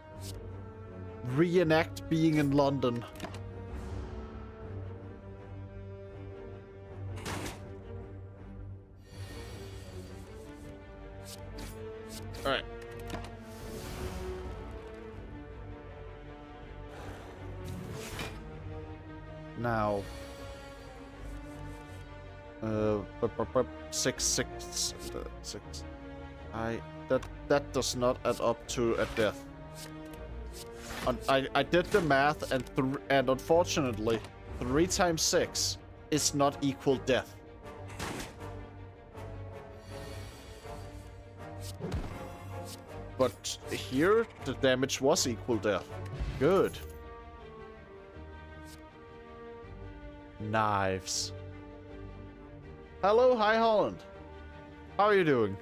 S1: Reenact being in London. Alright. Now. 6. That does not add up to a death. I did the math, and unfortunately, 3 times 6 is not equal death. But here, the damage was equal death. Good. Knives. Hello, High Holland. How are you doing?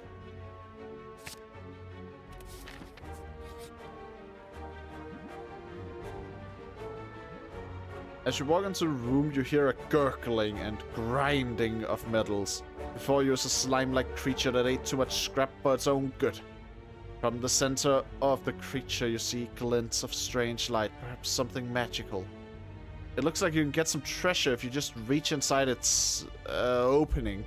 S1: As you walk into the room, you hear a gurgling and grinding of metals. Before you is a slime-like creature that ate too much scrap for its own good. From the center of the creature, you see glints of strange light, perhaps something magical. It looks like you can get some treasure if you just reach inside its opening.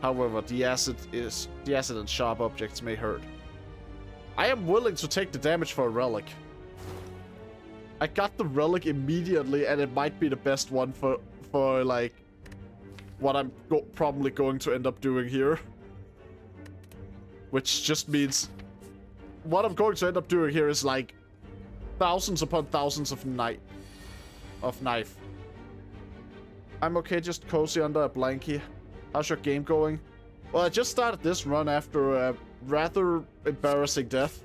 S1: However, the acid and sharp objects may hurt. I am willing to take the damage for a relic. I got the relic immediately, and it might be the best one for like what I'm probably going to end up doing here. Which just means what I'm going to end up doing here is like thousands upon thousands of knife. I'm okay just cozy under a blankie. How's your game going? Well, I just started this run after a rather embarrassing death.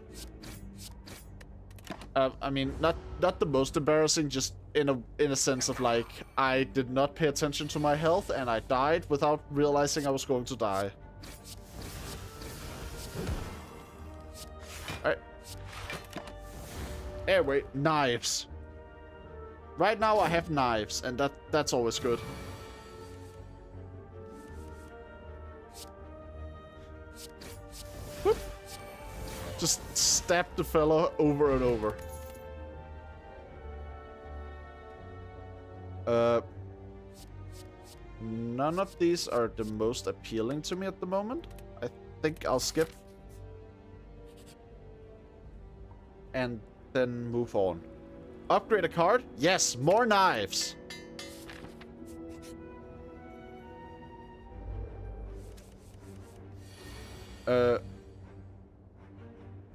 S1: I mean, not the most embarrassing, just in a sense of like, I did not pay attention to my health and I died without realizing I was going to die. Alright. Anyway, knives. Right now I have knives, and that's always good. Whoop. Just stab the fella over and over. None of these are the most appealing to me at the moment. I think I'll skip. And then move on. Upgrade a card? Yes, more knives.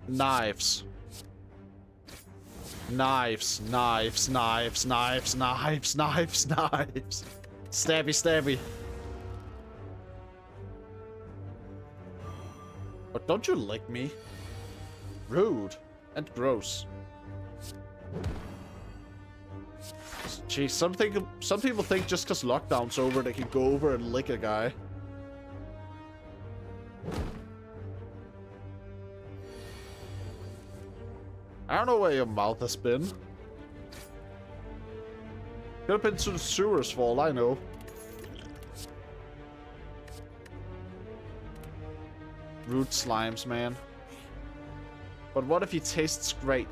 S1: Knives. Knives, knives, knives, knives, knives, knives, knives. Stabby, stabby. But don't you lick me? Rude and gross. Jeez, some people think just because lockdown's over, they can go over and lick a guy. I don't know where your mouth has been. Could have been to the sewers for all I know. Rude slimes, man. But what if he tastes great?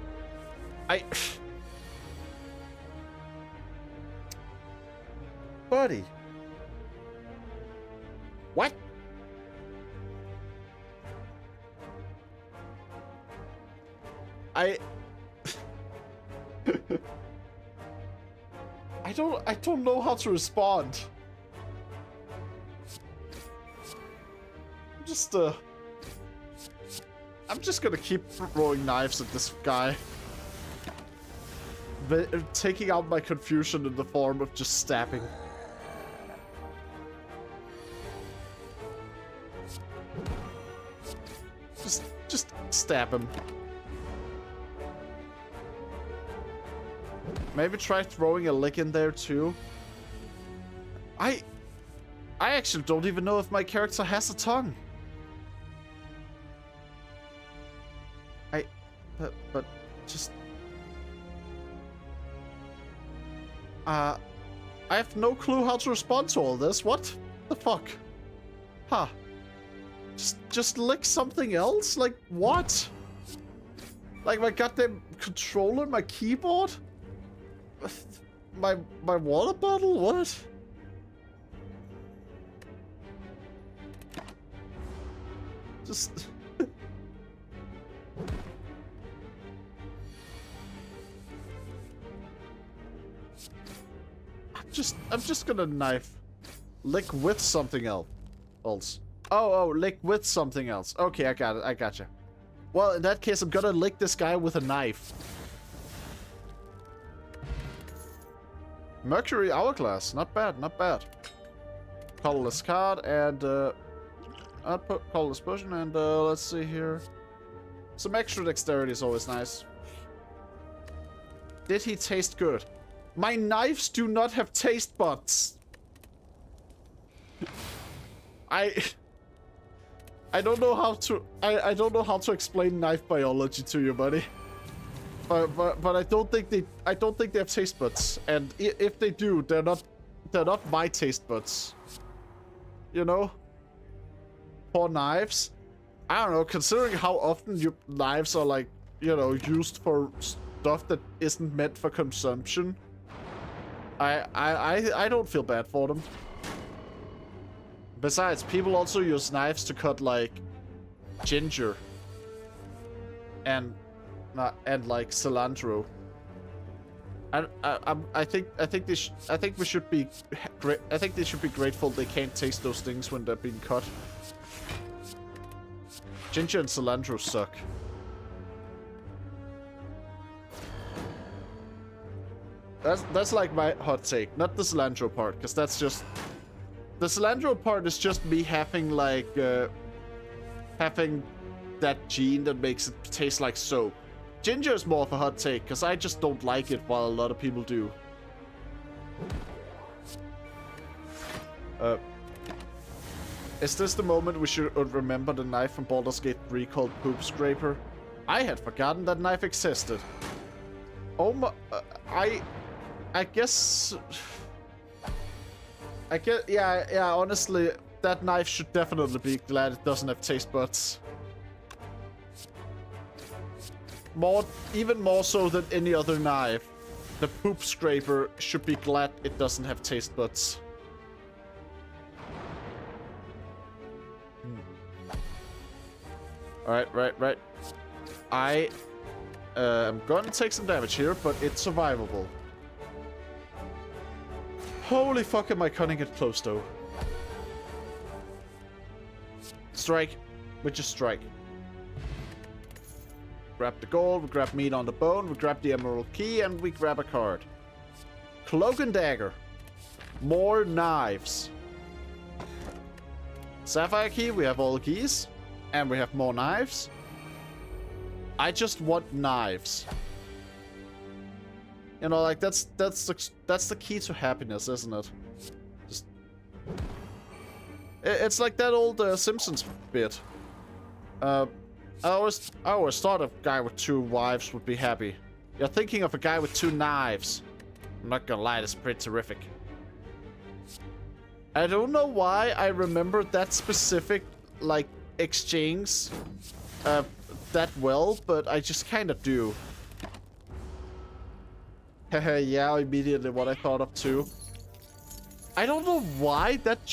S1: Buddy. What? I don't know how to respond. I'm just gonna keep throwing knives at this guy. But taking out my confusion in the form of just stabbing. Just stab him. Maybe try throwing a lick in there too. I actually don't even know if my character has a tongue. But just I have no clue how to respond to all this. What the fuck? Huh. Just lick something else? Like what? Like my goddamn controller, my keyboard? My water bottle? What? Just I'm just gonna knife. Lick with something else. Oh, lick with something else. Okay, I got it. I gotcha. Well, in that case, I'm gonna lick this guy with a knife. Mercury Hourglass. Not bad, not bad. Colorless card and output, colorless potion, and let's see here. Some extra dexterity is always nice. Did he taste good? My knives do not have taste buds. I don't know how to I don't know how to explain knife biology to you, buddy. But I don't think they have taste buds, and if they do, they're not my taste buds. You know? Poor knives. I don't know, considering how often your knives are, like, you know, used for stuff that isn't meant for consumption. I don't feel bad for them. Besides, people also use knives to cut, like, ginger and like cilantro. I think we should be I think they should be grateful they can't taste those things when they're being cut. Ginger and cilantro suck. That's like my hot take, not the cilantro part, because that's just the cilantro part is just me having like having that gene that makes it taste like soap. Ginger is more of a hot take, because I just don't like it, while a lot of people do. Is this the moment we should remember the knife from Baldur's Gate 3 called Poop Scraper? I had forgotten that knife existed. Oh my... I guess... yeah, honestly, that knife should definitely be glad it doesn't have taste buds. Even more so than any other knife, the Poop Scraper should be glad it doesn't have taste buds. Right. I am gonna take some damage here, but it's survivable. Holy fuck, am I cutting it close, though. Strike. We just strike. grab the gold, we grab meat on the bone, we grab the emerald key, and we grab a card. Cloak and dagger. More knives. Sapphire key, we have all the keys. And we have more knives. I just want knives. You know, like, that's the key to happiness, isn't it? Just... It's like that old Simpsons bit. I always thought a guy with 2 wives would be happy. You're thinking of a guy with 2 knives. I'm not gonna lie, that's pretty terrific. I don't know why I remember that specific, like, exchange that well, but I just kind of do. Haha, yeah, immediately what I thought of too. I don't know why that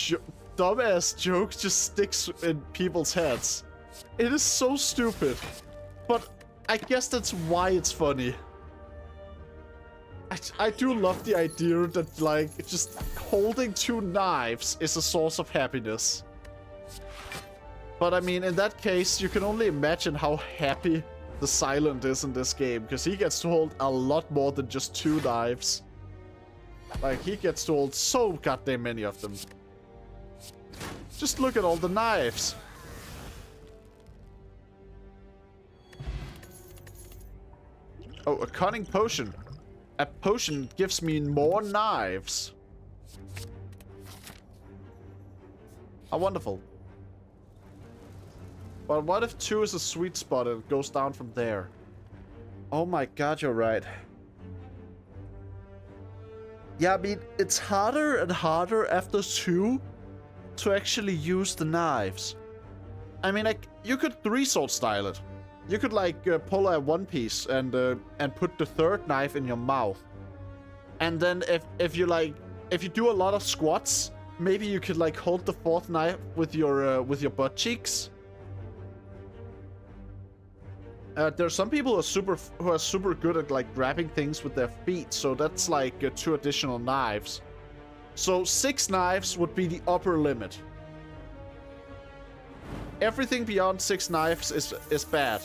S1: dumbass joke just sticks in people's heads. It is so stupid, but I guess that's why it's funny. I do love the idea that, like, just holding 2 knives is a source of happiness. But I mean, in that case, you can only imagine how happy the Silent is in this game, because he gets to hold a lot more than just 2 knives. Like, he gets to hold so goddamn many of them. Just look at all the knives. Oh, a cunning potion. A potion gives me more knives. How wonderful. But what if 2 is a sweet spot and it goes down from there? Oh my god, you're right. Yeah, I mean, it's harder and harder after 2 to actually use the knives. I mean, like, you could 3-sword style it. You could, like, pull a One Piece and put the 3rd knife in your mouth. And then if you do a lot of squats, maybe you could, like, hold the 4th knife with your butt cheeks. There's some people who are super good at, like, grabbing things with their feet, so that's like 2 additional knives. So 6 knives would be the upper limit. Everything beyond 6 knives is bad.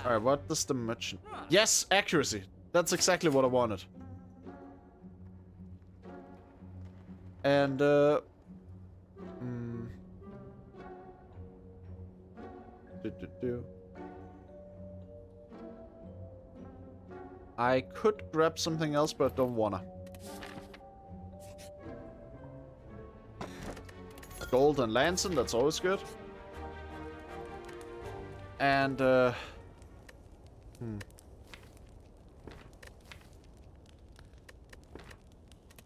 S1: Alright, what does the merchant... Yes, accuracy. That's exactly what I wanted. And, I could grab something else, but I don't wanna. Golden lantern, that's always good. And,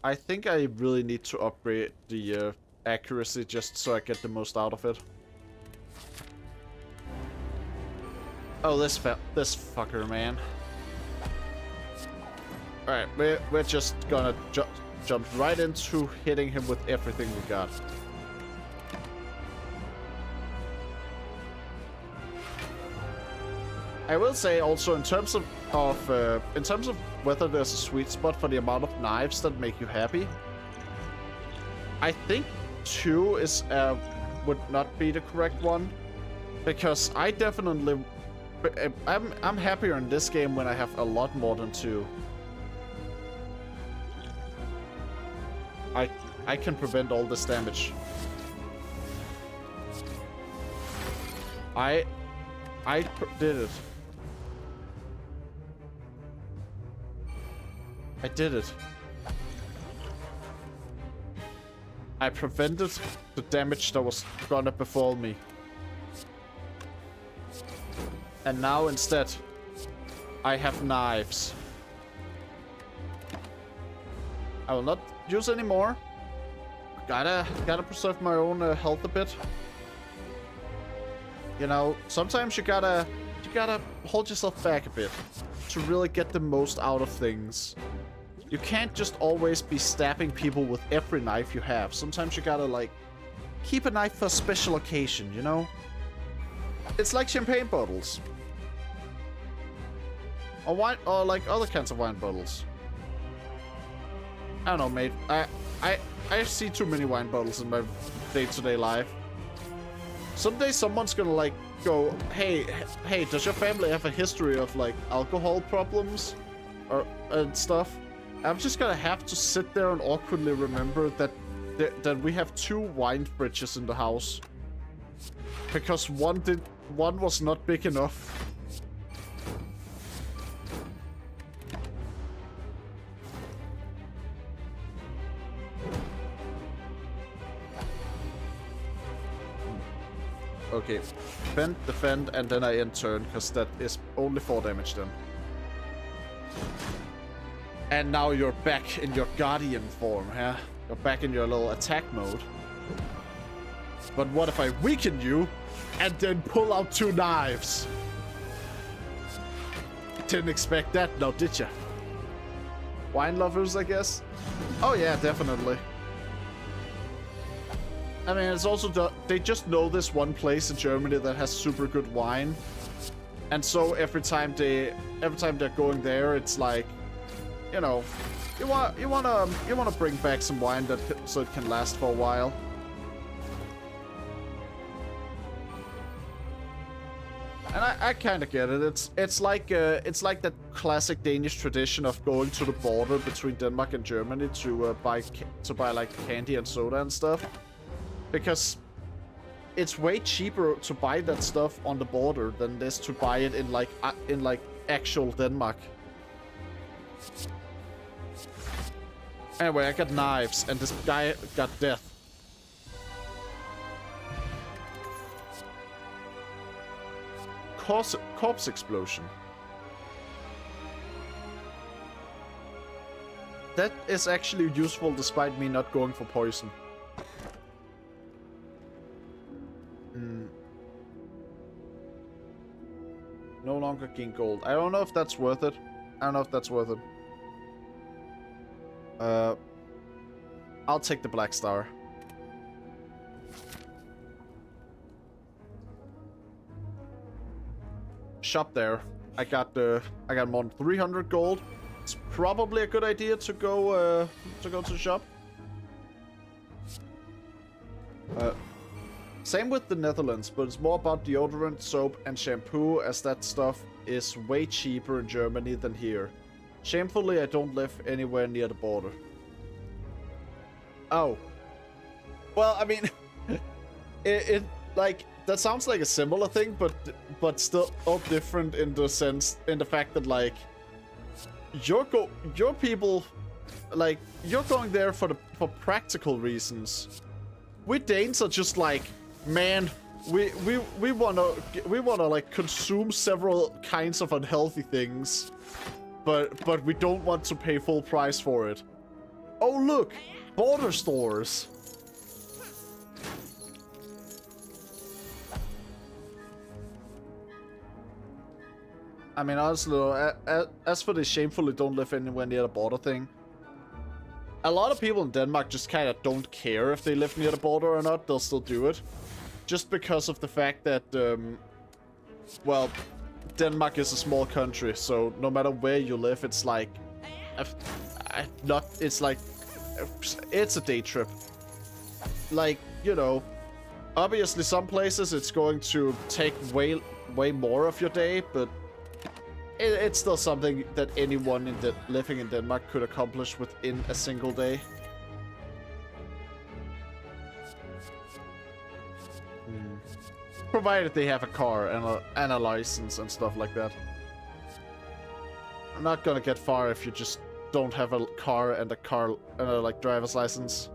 S1: I think I really need to upgrade the accuracy just so I get the most out of it. Oh, this fucker, man. Alright, we're just gonna jump right into hitting him with everything we got. I will say also in terms of whether there's a sweet spot for the amount of knives that make you happy, I think 2 is would not be the correct one, because I definitely I'm happier in this game when I have a lot more than 2. I can prevent all this damage. I did it. I did it. I prevented the damage that was gonna befall me. And now instead, I have knives. I will not use any more. Gotta preserve my own health a bit. You know, sometimes you gotta hold yourself back a bit to really get the most out of things. You can't just always be stabbing people with every knife you have. Sometimes you gotta, like, keep a knife for a special occasion, you know? It's like champagne bottles. Or wine, or like other kinds of wine bottles. I don't know, mate. I see too many wine bottles in my day-to-day life. Someday someone's gonna like go, hey, does your family have a history of like alcohol problems or and stuff? I'm just gonna have to sit there and awkwardly remember that we have 2 wine fridges in the house because one was not big enough. Okay, defend, and then I end turn, because that is only 4 damage then. And now you're back in your guardian form, huh? You're back in your little attack mode. But what if I weaken you, and then pull out 2 knives? Didn't expect that now, did ya? Wine lovers, I guess? Oh yeah, definitely. I mean, it's also they just know this one place in Germany that has super good wine, and so every time they're going there, it's like, you know, you wanna bring back some wine so it can last for a while. And I kind of get it. It's like that classic Danish tradition of going to the border between Denmark and Germany to buy like candy and soda and stuff. Because it's way cheaper to buy that stuff on the border than it is to buy it in like actual Denmark. Anyway, I got knives and this guy got death. Corpse explosion. That is actually useful despite me not going for poison. No longer gain gold. I don't know if that's worth it. I'll take the black star. Shop there. I got more than 300 gold. It's probably a good idea to go to the shop. Same with the Netherlands, but it's more about deodorant, soap, and shampoo, as that stuff is way cheaper in Germany than here. Shamefully, I don't live anywhere near the border. Oh. Well, I mean, it like, that sounds like a similar thing, but still all different in the fact that, like, your people, like, you're going there for practical reasons. We Danes are just like, man, we wanna like consume several kinds of unhealthy things, but we don't want to pay full price for it. Oh look, border stores. I mean, honestly, as for the shamefully don't live anywhere near the border thing, a lot of people in Denmark just kind of don't care if they live near the border or not. They'll still do it. Just because of the fact that, well, Denmark is a small country, so no matter where you live, it's like, it's a day trip. Like, you know, obviously some places it's going to take way more of your day, but it's still something that anyone living in Denmark could accomplish within a single day. Provided they have a car and a license and stuff like that. I'm not gonna get far if you just don't have a car and a like driver's license.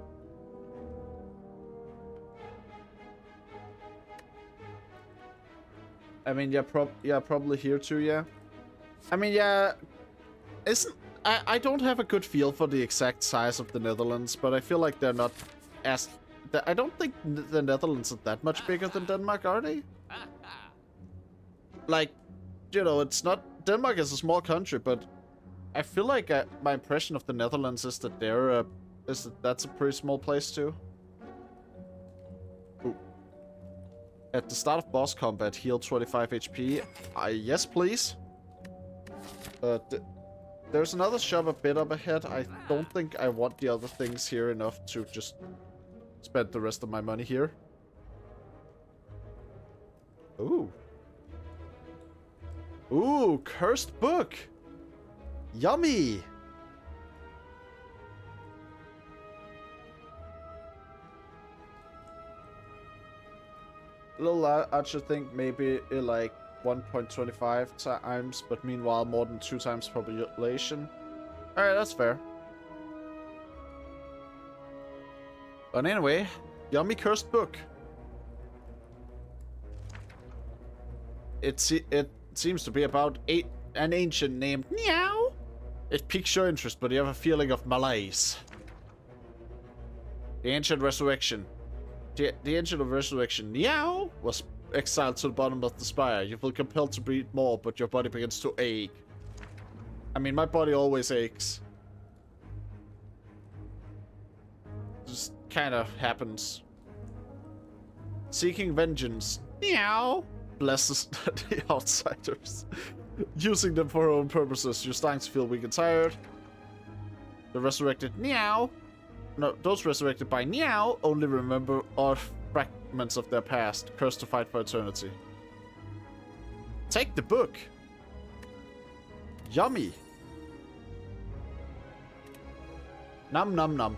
S1: I mean, yeah, probably here too, yeah. I mean, yeah, I don't have a good feel for the exact size of the Netherlands, but I feel like they're not as... I don't think the Netherlands are that much bigger than Denmark, are they? Like, you know, it's not... Denmark is a small country, but I feel like my impression of the Netherlands is that that's a pretty small place too. Ooh. At the start of boss combat, heal 25 HP. Yes, please. There's another shop a bit up ahead. I don't think I want the other things here enough to just spend the rest of my money here. Ooh. Ooh, cursed book. Yummy. Little I should think maybe like 1.25 times, but meanwhile more than 2 times population. Alright, that's fair. But anyway, yummy cursed book. It seems to be about an ancient named Meow. It piques your interest, but you have a feeling of malaise. The ancient resurrection. The ancient of resurrection, Meow, was exiled to the bottom of the spire. You feel compelled to breathe more, but your body begins to ache. I mean, my body always aches. Just kind of happens. Seeking vengeance. Meow. Blesses the outsiders. Using them for her own purposes. You're starting to feel weak and tired. The resurrected Meow. No, those resurrected by Meow only remember odd fragments of their past, cursed to fight for eternity. Take the book. Yummy. Num num num.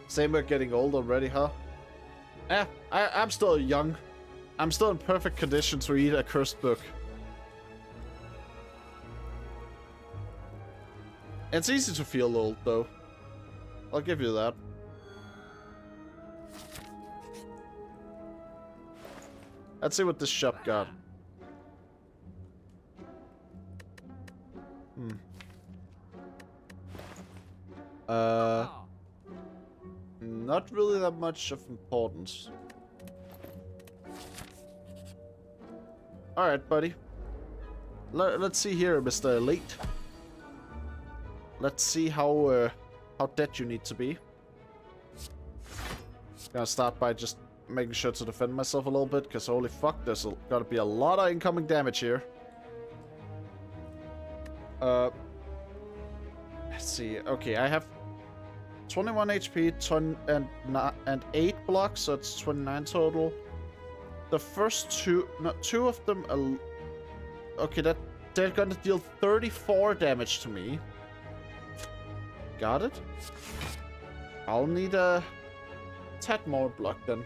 S1: Same we're getting old already, huh? I'm still young. I'm still in perfect condition to eat a cursed book. It's easy to feel old, though. I'll give you that. Let's see what this shop got. Not really that much of importance. Alright, buddy. Let's see here, Mr. Elite. Let's see how dead you need to be. Gonna start by just making sure to defend myself a little bit, because holy fuck, there's gotta be a lot of incoming damage here. Let's see. Okay, I have 21 HP, and 8 blocks, so it's 29 total. The first two, not two of them. Okay, they're gonna deal 34 damage to me. Got it. I'll need a tad more block then.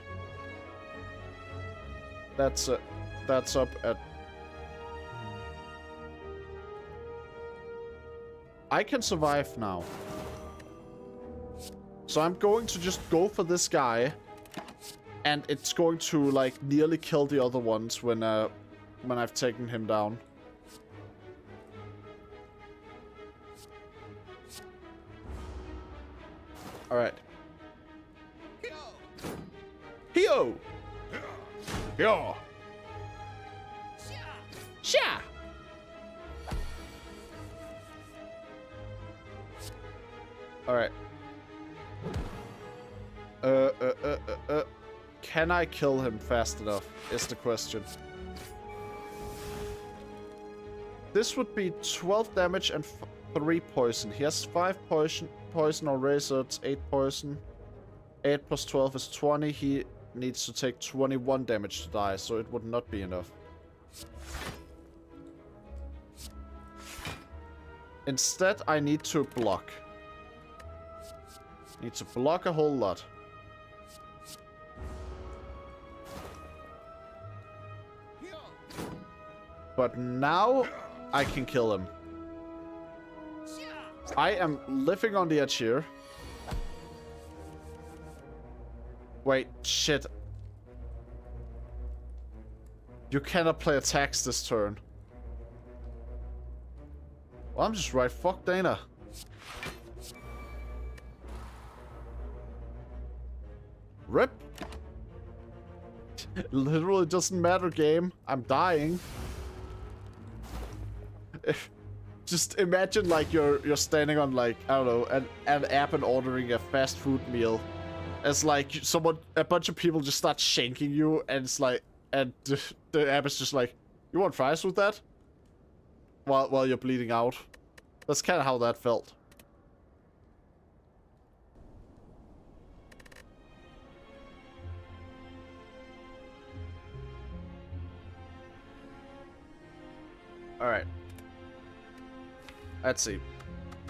S1: That's up at. I can survive now. So I'm going to just go for this guy, and it's going to like nearly kill the other ones when I've taken him down. All right. Hio. Hio. Sha. All right. Can I kill him fast enough? Is the question. This would be 12 damage and 3 poison. He has 5 poison already, so it's 8 poison. 8 plus 12 is 20. He needs to take 21 damage to die, so it would not be enough. Instead, I need to block. Need to block a whole lot. But now I can kill him. I am living on the edge here. Wait, shit. You cannot play attacks this turn. Well, I'm just right. Fuck Dana. Rip. It literally doesn't matter, game. I'm dying. Just imagine like you're standing on like, I don't know, an app and ordering a fast food meal. It's like a bunch of people just start shanking you, and it's like, and the app is just like, you want fries with that? While you're bleeding out. That's kind of how that felt. Alright. Let's see.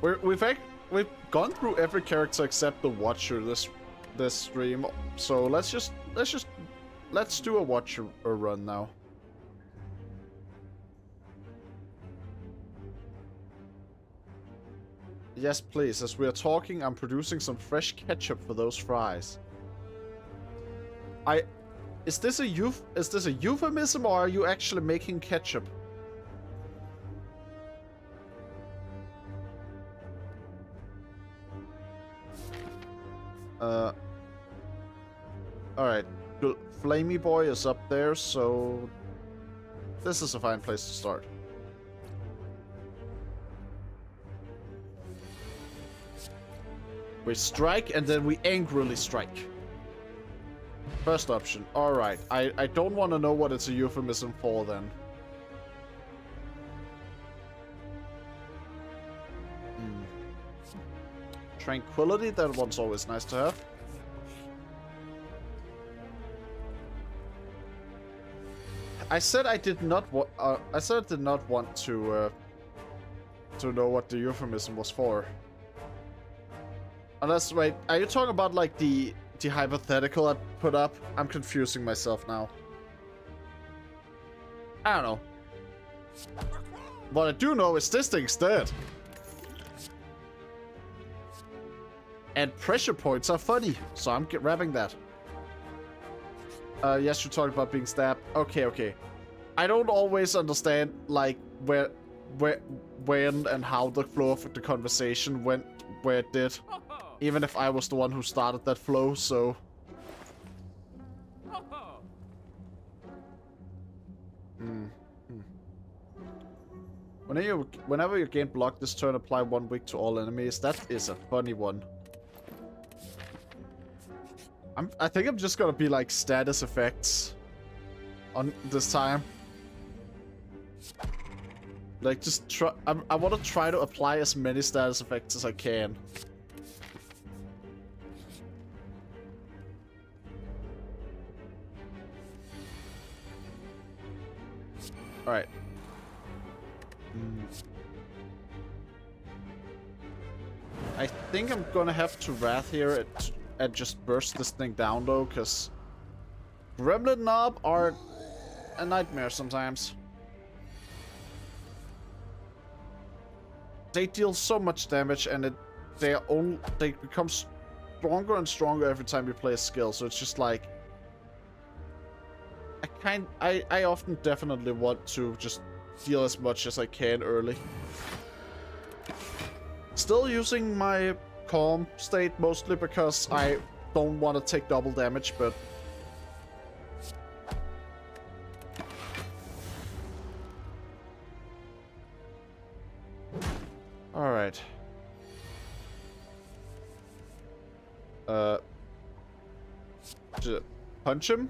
S1: We've gone through every character except the Watcher this stream. So let's do a Watcher run now. Yes, please. As we are talking, I'm producing some fresh ketchup for those fries. Is this a euphemism, or are you actually making ketchup? Alright. Flamey Boy is up there, so this is a fine place to start. We strike, and then we angrily strike. First option. Alright. I don't want to know what it's a euphemism for, then. Tranquility, that one's always nice to have. I said I did not want to know what the euphemism was for. Unless, wait, are you talking about like the hypothetical I put up? I'm confusing myself now. I don't know. What I do know is this thing's dead. And pressure points are funny, so I'm grabbing that. Yes, you talked about being stabbed. Okay. I don't always understand, like, when and how the flow of the conversation went where it did. Even if I was the one who started that flow, so... Whenever you gain block this turn, apply 1 week to all enemies. That is a funny one. I think I'm just gonna be like status effects on this time. Like, just try. I want to try to apply as many status effects as I can. All right. I think I'm gonna have to Wrath here and just burst this thing down, though, because Gremlin Knob are a nightmare sometimes. They deal so much damage, and they become stronger and stronger every time you play a skill. So it's just like I often definitely want to just deal as much as I can early. Still using my calm state mostly because I don't want to take double damage, but all right. Just punch him.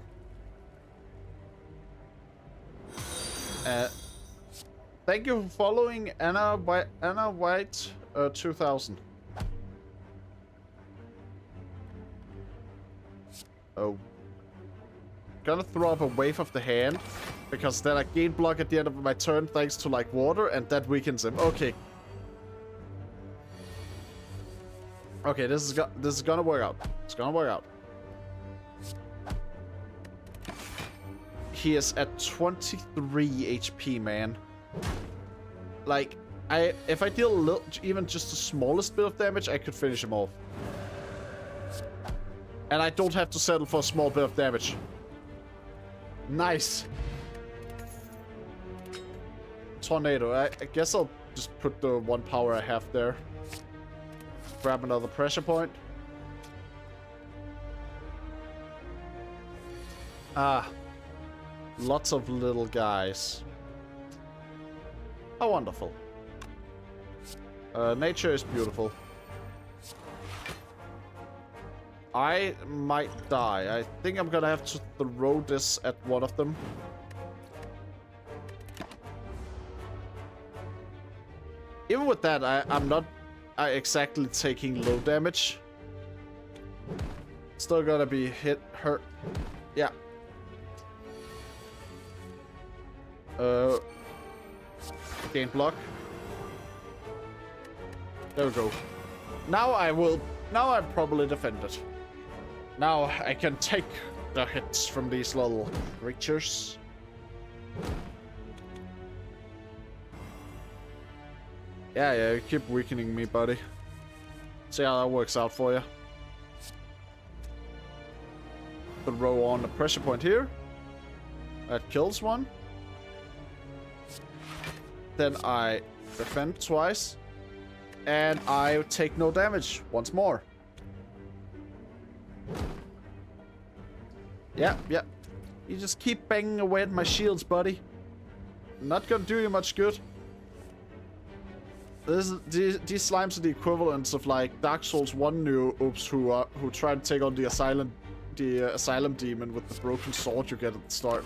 S1: Thank you for following Anna White 2000. Oh. Gonna throw up a wave of the hand, because then I gain block at the end of my turn thanks to like water, and that weakens him. Okay. Okay, this is gonna work out. It's gonna work out. He is at 23 HP, man. Like, if I deal a little, even just the smallest bit of damage, I could finish him off. And I don't have to settle for a small bit of damage. Nice. Tornado. I guess I'll just put the 1 power I have there. Grab another pressure point. Ah. Lots of little guys. How wonderful. Nature is beautiful. I might die. I think I'm gonna have to throw this at one of them. Even with that, I'm not exactly taking low damage. Still gonna be hurt. Yeah. Gain block. There we go. Now I'm probably defended. Now I can take the hits from these little creatures. Yeah, you keep weakening me, buddy. See how that works out for you. Throw on a pressure point here. That kills one. Then I defend twice. And I take no damage once more. Yeah. You just keep banging away at my shields, buddy. Not gonna do you much good. These slimes are the equivalents of like Dark Souls 1 noobs who try to take on the asylum demon with the broken sword you get at the start.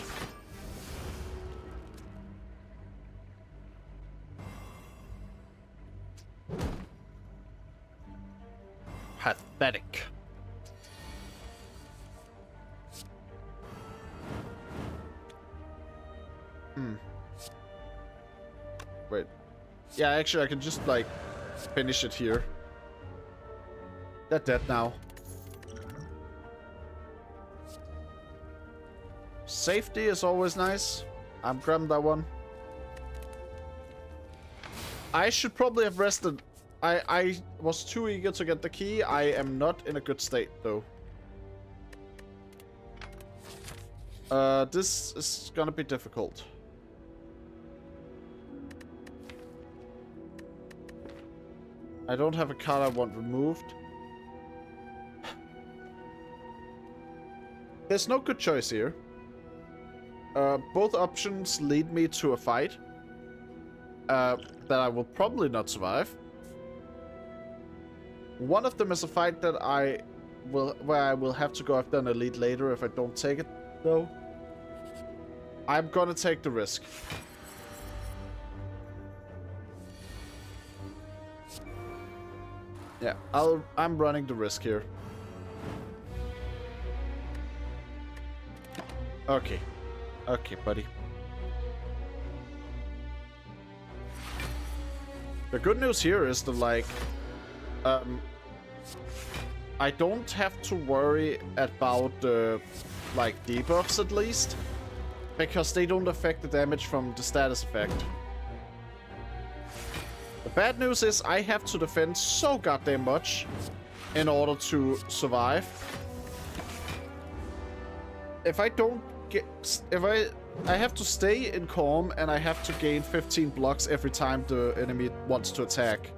S1: Pathetic. Wait. Yeah, actually, I can just, like, finish it here. They're dead now. Safety is always nice. I'm grabbing that one. I should probably have rested. I was too eager to get the key. I am not in a good state, though. This is gonna be difficult. I don't have a card I want removed. There's no good choice here. Both options lead me to a fight. That I will probably not survive. One of them is a fight that where I will have to go after an elite later if I don't take it, though. I'm gonna take the risk. Yeah, I'm running the risk here. Okay. Okay, buddy. The good news here is that, like, I don't have to worry about, like, debuffs at least. Because they don't affect the damage from the status effect. The bad news is I have to defend so goddamn much in order to survive. If I don't get... I have to stay in calm and I have to gain 15 blocks every time the enemy wants to attack.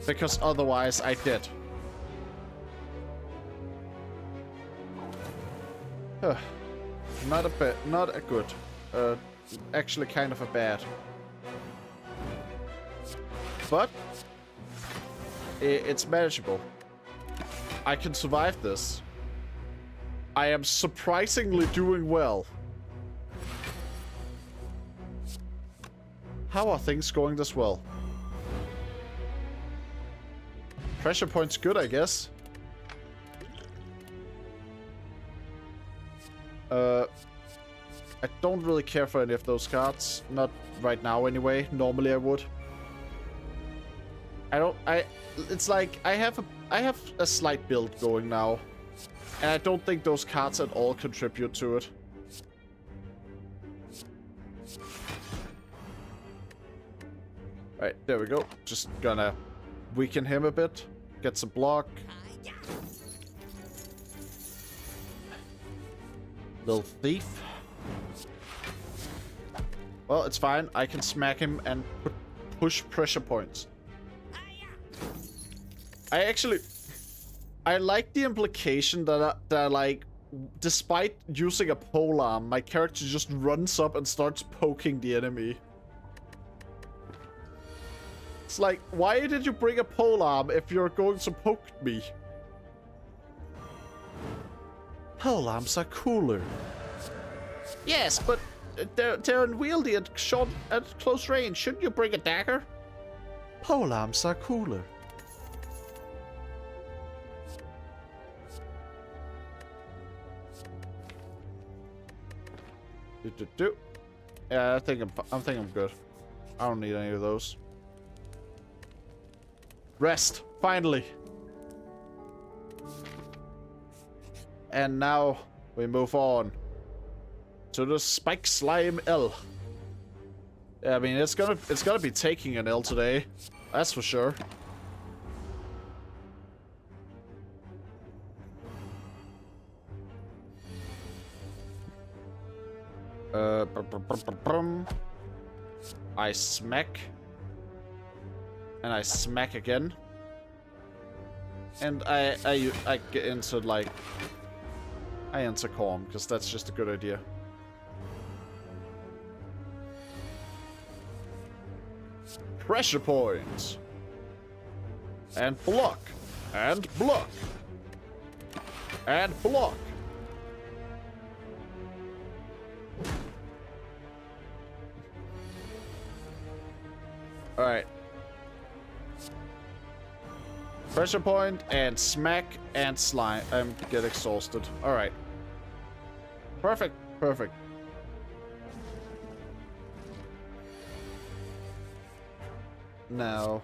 S1: Because otherwise I dead. Not a good. Actually kind of a bad. But it's manageable. I can survive this. I am surprisingly doing well. How are things going this well? Pressure point's good, I guess. I don't really care for any of those cards. Not right now, anyway. Normally I would. It's like I have a slight build going now. And I don't think those cards at all contribute to it. Alright, there we go. Just gonna weaken him a bit. Get some block. Little thief. Well, it's fine. I can smack him and push pressure points. I like the implication that like, despite using a polearm, my character just runs up and starts poking the enemy. It's like, why did you bring a polearm if you're going to poke me? Polearms are cooler. Yes, but they're unwieldy at close range. Shouldn't you bring a dagger? Pole arms are cooler. Yeah, I think I'm good. I don't need any of those. Rest, finally. And now we move on to the Spike Slime L. Yeah, I mean it's gonna be taking an L today, that's for sure. I smack. And I smack again. And I get into like... I enter calm, because that's just a good idea. Pressure point. And block. And block. And block. Alright. Pressure point and smack and slime. Get exhausted. Alright. Perfect. Perfect. Now.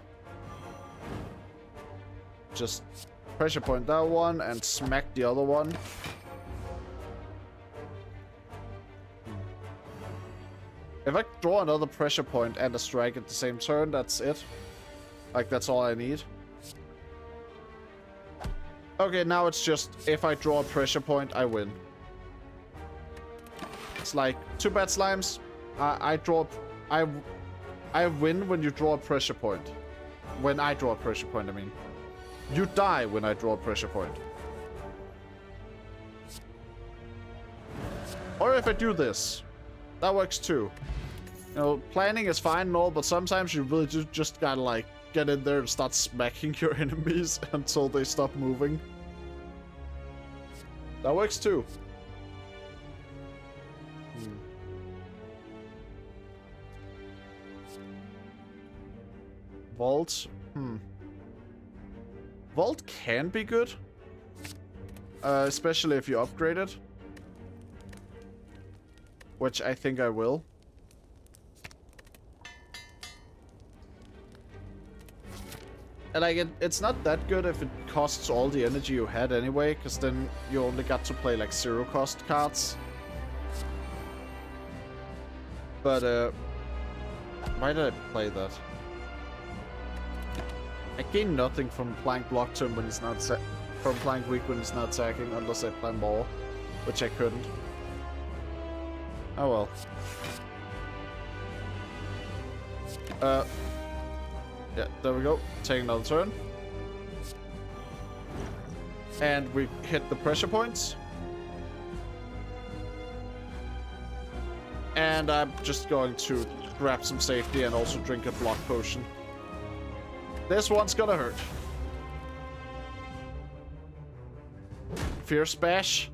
S1: Just pressure point that one and smack the other one. If I draw another pressure point and a strike at the same turn, that's it. Like, that's all I need. Okay, now it's just, if I draw a pressure point, I win. It's like, too bad, Slimes. I win when you draw a pressure point. When I draw a pressure point, I mean. You die when I draw a pressure point. Or if I do this. That works too. You know, planning is fine and all, but sometimes you really just gotta, like, get in there and start smacking your enemies until they stop moving. That works too. Vault. Vault can be good. Especially if you upgrade it. Which I think I will. And like, it's not that good if it costs all the energy you had anyway, because then you only got to play like zero cost cards. But why did I play that? I gain nothing from applying block to him when he's not from applying weak when he's not attacking, unless I play more, which I couldn't. Oh well. Yeah, there we go. Take another turn. And we hit the pressure points. And I'm just going to grab some safety and also drink a block potion. This one's gonna hurt. Fierce bash.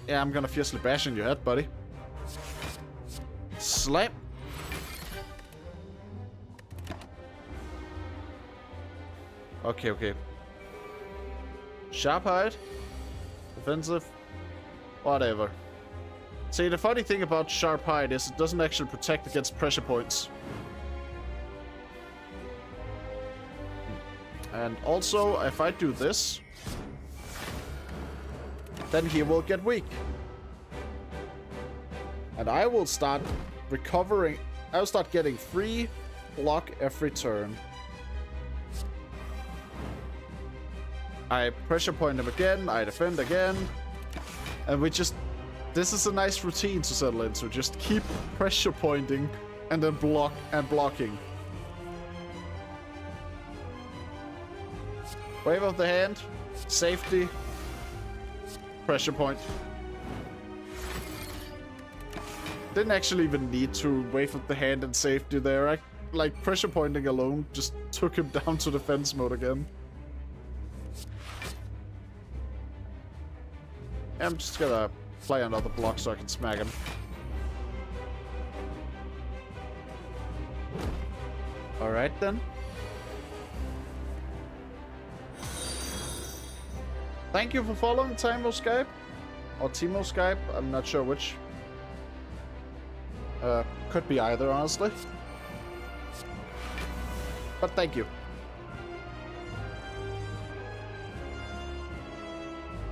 S1: Yeah, I'm gonna fiercely bash in your head, buddy. Slap. Okay, okay. Sharp hide. Defensive. Whatever. See, the funny thing about sharp hide is it doesn't actually protect against pressure points. And also, if I do this, then he will get weak. And I will start recovering. I'll start getting free block every turn. I pressure point him again, I defend again. And we just... This is a nice routine to settle into. Just keep pressure pointing and then block and blocking. Wave of the hand. Safety. Pressure point. Didn't actually even need to wave of the hand and safety there. Like, pressure pointing alone just took him down to defense mode again. I'm just gonna play another block so I can smack him. Alright then. Thank you for following Timo Skype. Or Timo Skype, I'm not sure which. Could be either, honestly. But thank you.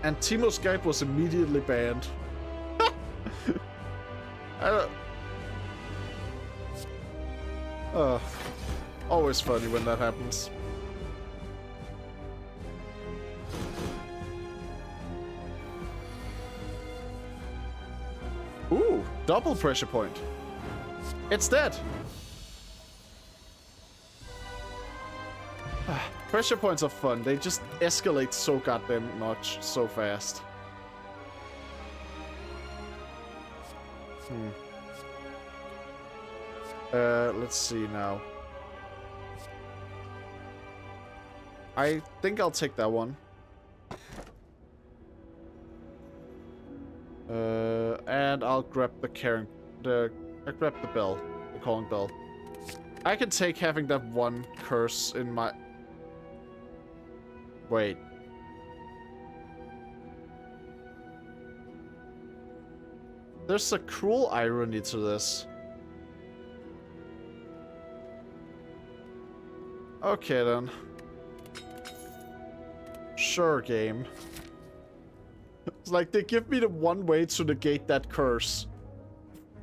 S1: And Timo Skype was immediately banned. Always funny when that happens. Ooh, double pressure point. It's dead. Pressure points are fun. They just escalate so goddamn much, so fast. Let's see now. I think I'll take that one. And I'll grab the grab the bell, the calling bell. I can take having that one curse in my... Wait. There's a cruel irony to this. Okay then. Sure, game. It's like they give me the one way to negate that curse.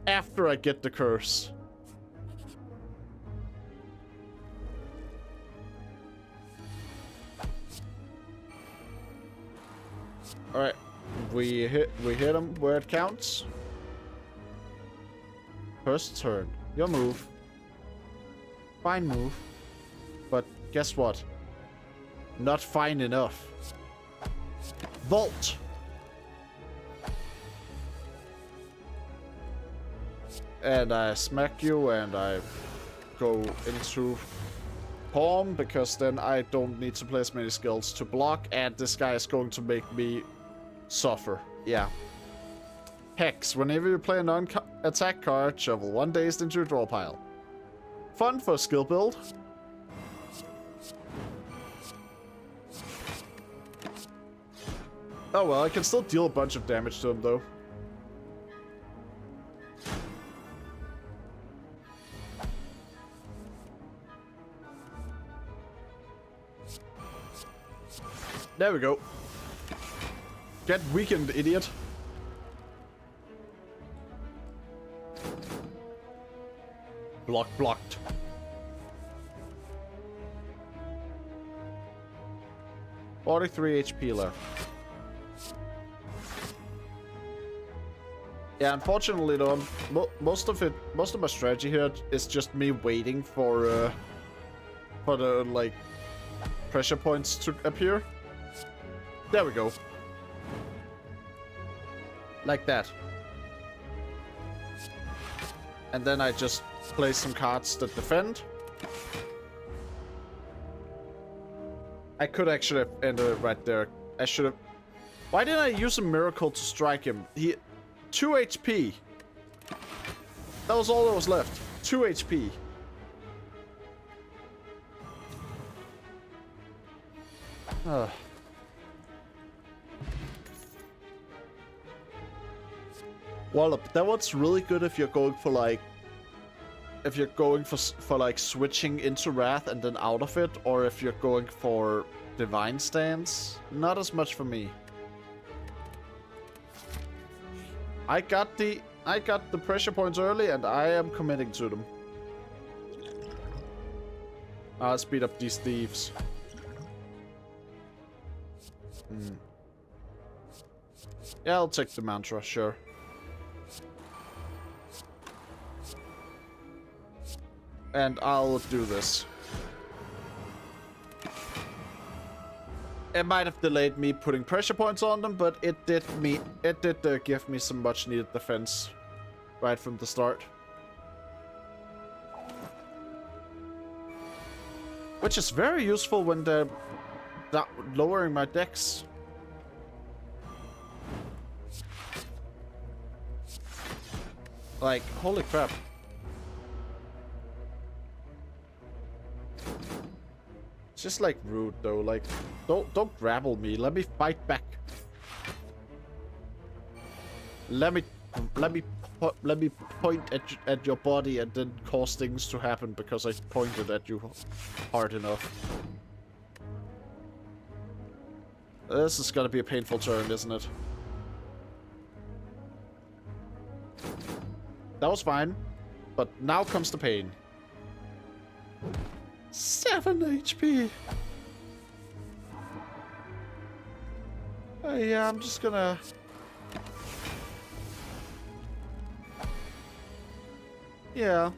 S1: After I get the curse. Alright. We hit him where it counts. First turn. Your move. Fine move. But guess what? Not fine enough. Vault! And I smack you and I go into palm because then I don't need to play as many skills to block and this guy is going to make me suffer. Yeah. Hex. Whenever you play a non-attack card, shovel 1 dazed into your draw pile. Fun for skill build. Oh well, I can still deal a bunch of damage to him though. There we go. Get weakened, idiot. Blocked. $43 HP left. Yeah, unfortunately though, most of my strategy here is just me waiting for the like pressure points to appear. There we go. Like that. And then I just play some cards that defend. I could actually have ended it right there. I should have... Why didn't I use a miracle to strike him? 2 HP. That was all that was left. 2 HP. Well, that one's really good if you're going for like... If you're going for like switching into Wrath and then out of it, or if you're going for Divine Stance. Not as much for me. I got the pressure points early and I am committing to them. I'll speed up these thieves. Yeah, I'll take the mantra, sure. And I'll do this. It might have delayed me putting pressure points on them, but it did give me some much needed defense right from the start. Which is very useful when they're lowering my decks. Like, holy crap. just like rude though. Like, don't grapple me. Let me fight back. Let me point at your body and then cause things to happen because I pointed at you hard enough. This is gonna be a painful turn, isn't it? That was fine, but now comes the pain. 7 HP. Yeah, I'm just gonna... Yeah.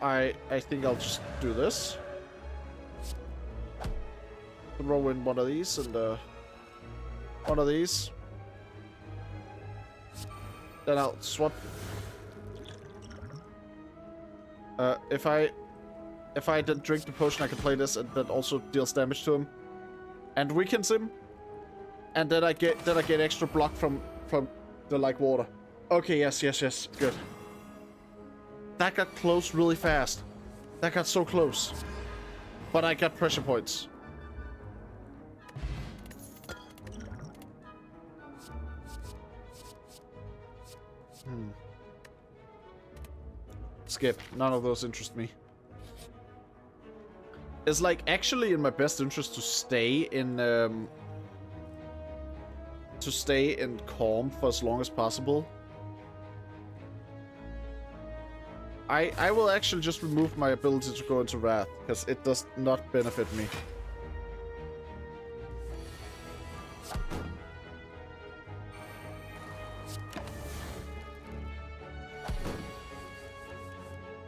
S1: I think I'll just do this. Throw in one of these and one of these. Then I'll swap. If I didn't drink the potion, I can play this, and that also deals damage to him, and weakens him. And then I get extra block from the like water. Okay, yes, good. That got close really fast. That got so close. But I got pressure points. Skip. None of those interest me. It's like actually in my best interest to stay in calm for as long as possible. I will actually just remove my ability to go into wrath because it does not benefit me.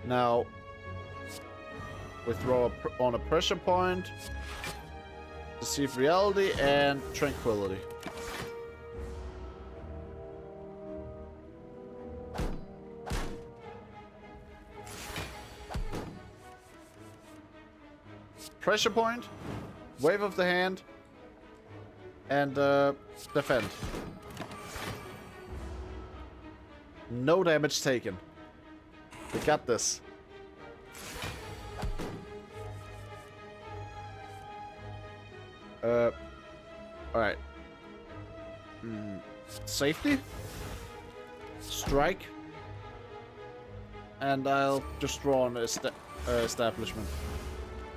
S1: Now, we throw on a pressure point, deceive reality, and tranquility. Pressure point, wave of the hand, and defend. No damage taken. We got this. Alright. Safety. Strike. And I'll just draw on establishment.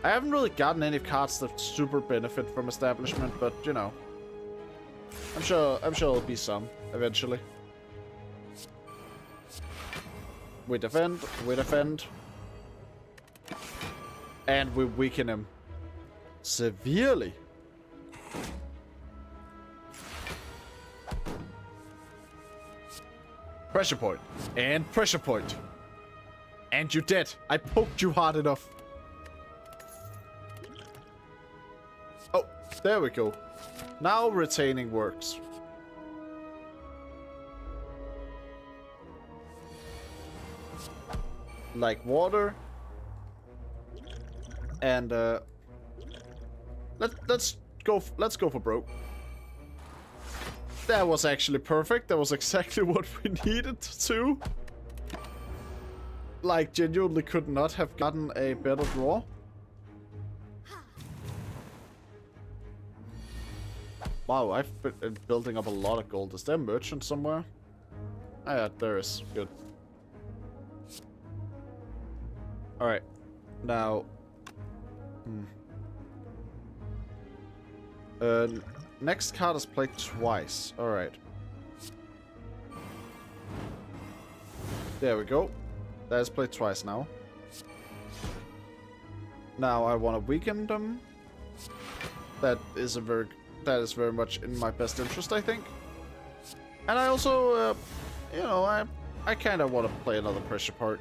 S1: I haven't really gotten any cards that super benefit from establishment, but you know. I'm sure there'll be some eventually. We defend, and we weaken him severely. Pressure point, and pressure point. And you're dead. I poked you hard enough. Oh, there we go. Now retaining works. Like water. And let's go for broke. That was actually perfect. That was exactly what we needed to. Like, genuinely could not have gotten a better draw. Wow, I've been building up a lot of gold. Is there a merchant somewhere? Ah, yeah, there is. Good. Alright. Now... next card is played twice. Alright. There we go. That is played twice now. Now I want to weaken them. That is very much in my best interest, I think. And I also, you know, I kind of want to play another pressure part.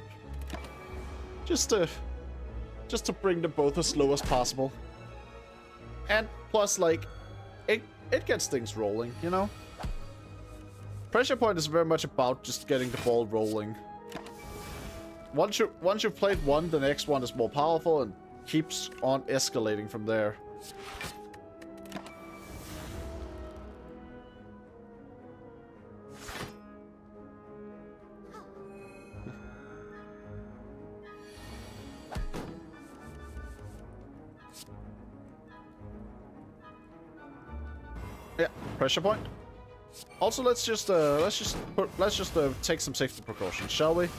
S1: Just to bring them both as low as possible. And plus, like, it gets things rolling, you know? Pressure point is very much about just getting the ball rolling. Once you've played one, the next one is more powerful and keeps on escalating from there. Yeah, pressure point. Also, let's just take some safety precautions, shall we? You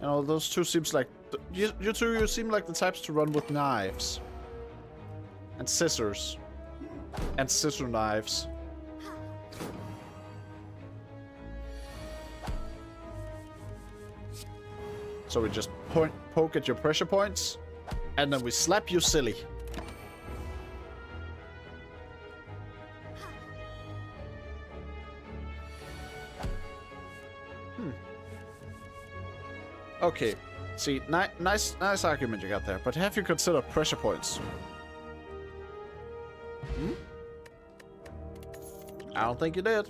S1: know, those two seems like you two. You seem like the types to run with knives and scissors and scissor knives. So we just poke at your pressure points, and then we slap you silly. Okay, see, nice argument you got there, but have you considered pressure points? Hmm? I don't think you did.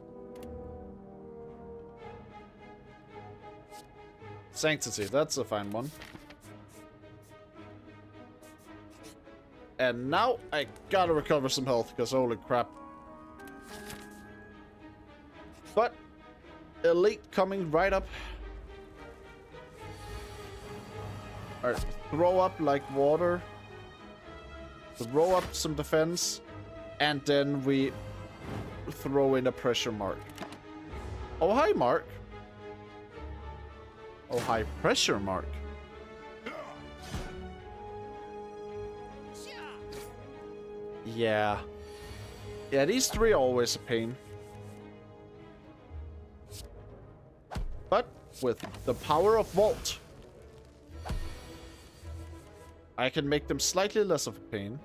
S1: Sanctity, that's a fine one. And now I gotta recover some health, because holy crap. But, elite coming right up. Alright, throw up like water. Throw up some defense. And then we throw in a pressure mark. Oh, hi, Mark. Oh, high pressure mark. Yeah. Yeah, these three are always a pain. But with the power of Vault, I can make them slightly less of a pain.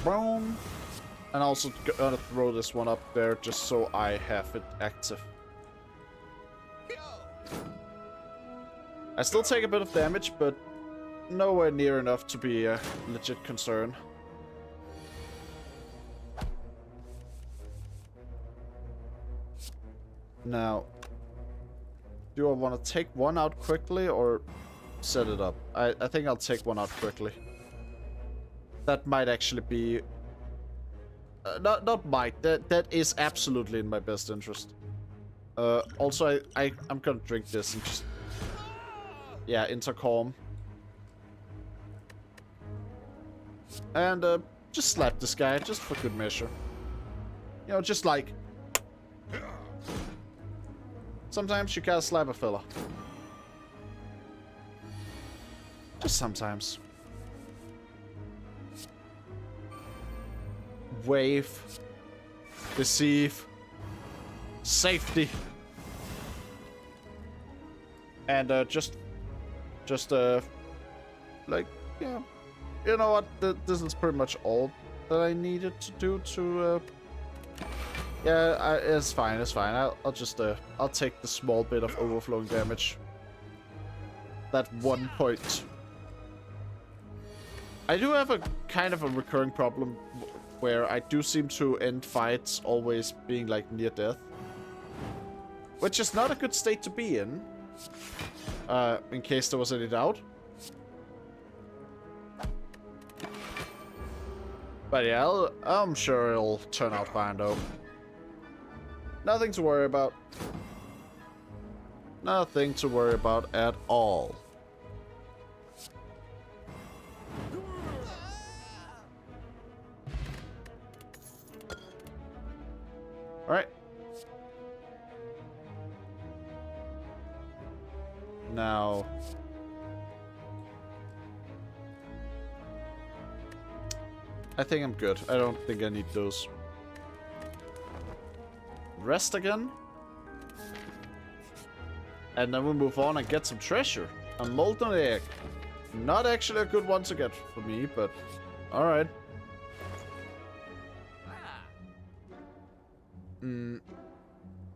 S1: Boom. And also gonna throw this one up there just so I have it active. I still take a bit of damage, but nowhere near enough to be a legit concern. Now, do I want to take one out quickly or set it up? I think I'll take one out quickly. That might actually be... not might. That is absolutely in my best interest. Also, I'm gonna drink this and just... Yeah, intercom. And just slap this guy, just for good measure. You know, just like... Sometimes you gotta slap a fella. Just sometimes. Wave. Deceive. Safety. And like, yeah. You know what? This is pretty much all that I needed to do to, yeah, it's fine, it's fine. I'll just, I'll take the small bit of overflowing damage. That 1 point. I do have a kind of a recurring problem where I do seem to end fights always being, like, near death. Which is not a good state to be in case there was any doubt. But yeah, I'm sure it'll turn out fine, though. Nothing to worry about. Nothing to worry about at all. Alright. Now... I think I'm good. I don't think I need those. Rest again. And then we move on and get some treasure. A molten egg. Not actually a good one to get for me, but... Alright.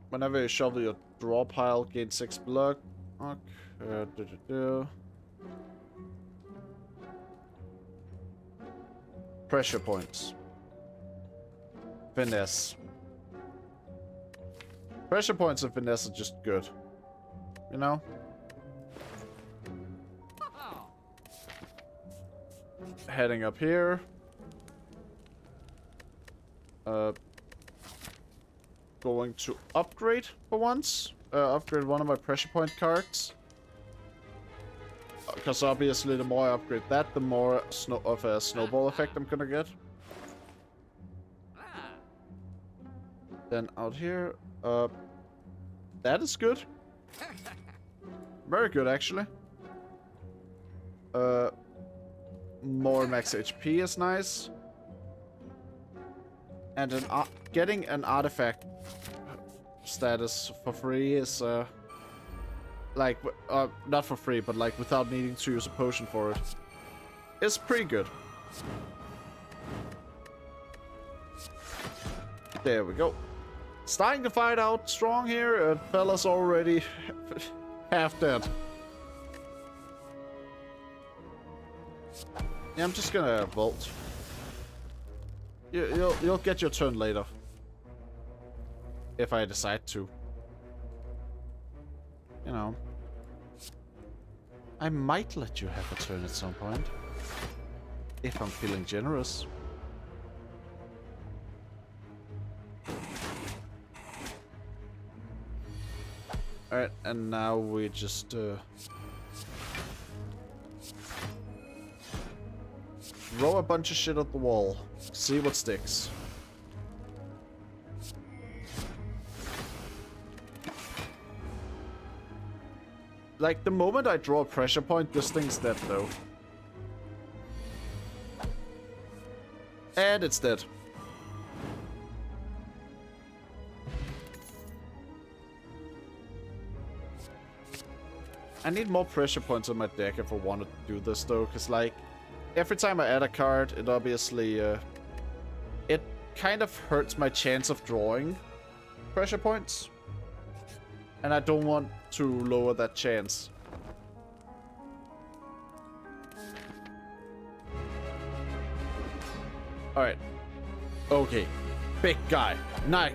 S1: Whenever you shovel your draw pile, gain 6 block. Okay. Pressure points. Finesse. Pressure points and finesse are just good. You know? Heading up here. Going to upgrade for once. Upgrade one of my pressure point cards. Because obviously the more I upgrade that, the more of a snowball effect I'm gonna get. Then out here, that is good. Very good, actually. More max HP is nice. And getting an artifact status for free is, like, not for free, but like without needing to use a potion for it. It's pretty good. There we go. Starting to fight out strong here, and fella's already half dead. Yeah, I'm just gonna vault. You'll get your turn later. If I decide to. You know. I might let you have a turn at some point. If I'm feeling generous. Alright, and now we just throw a bunch of shit at the wall. See what sticks. Like, the moment I draw a pressure point, this thing's dead, though. And it's dead. I need more pressure points on my deck if I wanted to do this, though, because, like, every time I add a card, it obviously, it kind of hurts my chance of drawing pressure points. And I don't want to lower that chance. Alright. Okay. Big guy. Nice.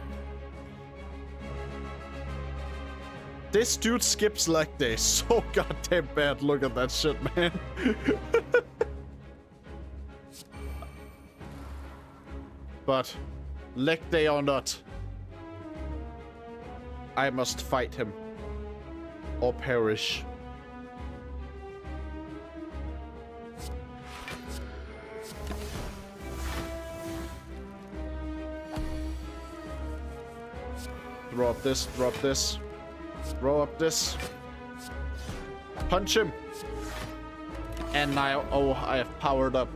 S1: This dude skips leg day so goddamn bad. Look at that shit, man. But, leg day or not, I must fight him. Or perish. Throw up this, throw up this. Throw up this. Punch him. And now, oh, I have powered up.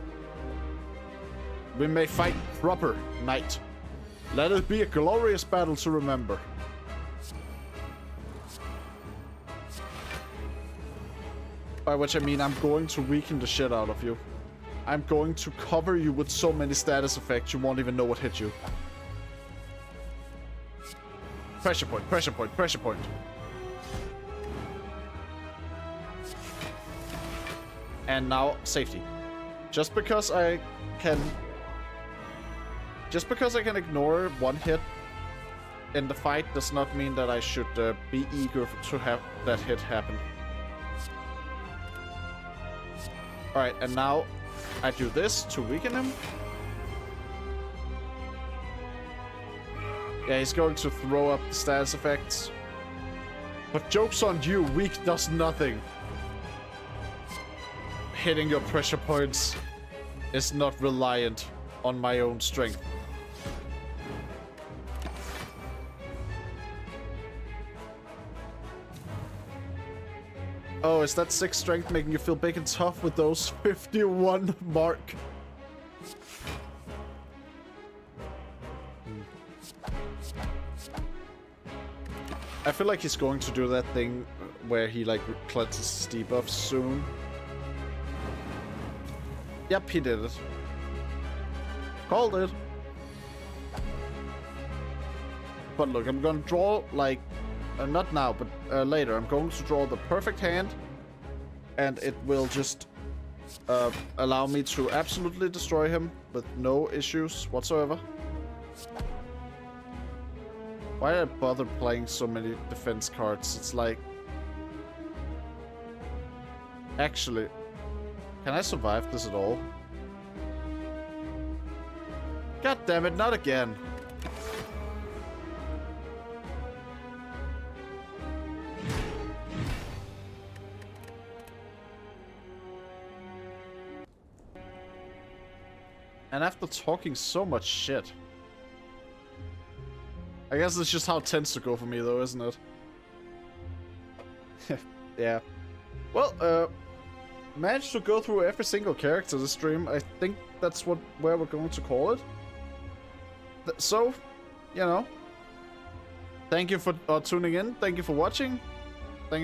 S1: We may fight proper, knight. Let it be a glorious battle to remember. By which I mean I'm going to weaken the shit out of you. I'm going to cover you with so many status effects you won't even know what hit you. Pressure point, pressure point, pressure point. And now, safety. Just because I can ignore one hit in the fight does not mean that I should be eager to have that hit happen. Alright, and now I do this to weaken him. Yeah, he's going to throw up the status effects. But joke's on you, weak does nothing. Hitting your pressure points is not reliant on my own strength. Oh, is that 6 strength making you feel big and tough with those 51 mark? I feel like he's going to do that thing where he, like, cleanses his debuffs soon. Yep, he did it. Called it. But look, I'm gonna draw, like, not now, but later. I'm going to draw the perfect hand. And it will just allow me to absolutely destroy him with no issues whatsoever. Why did I bother playing so many defense cards? It's like... Actually, can I survive this at all? God damn it, not again. And after talking so much shit. I guess it's just how it tends to go for me though, isn't it? Yeah. Well, managed to go through every single character this stream. I think that's where we're going to call it. So, you know, thank you for tuning in. Thank you for watching.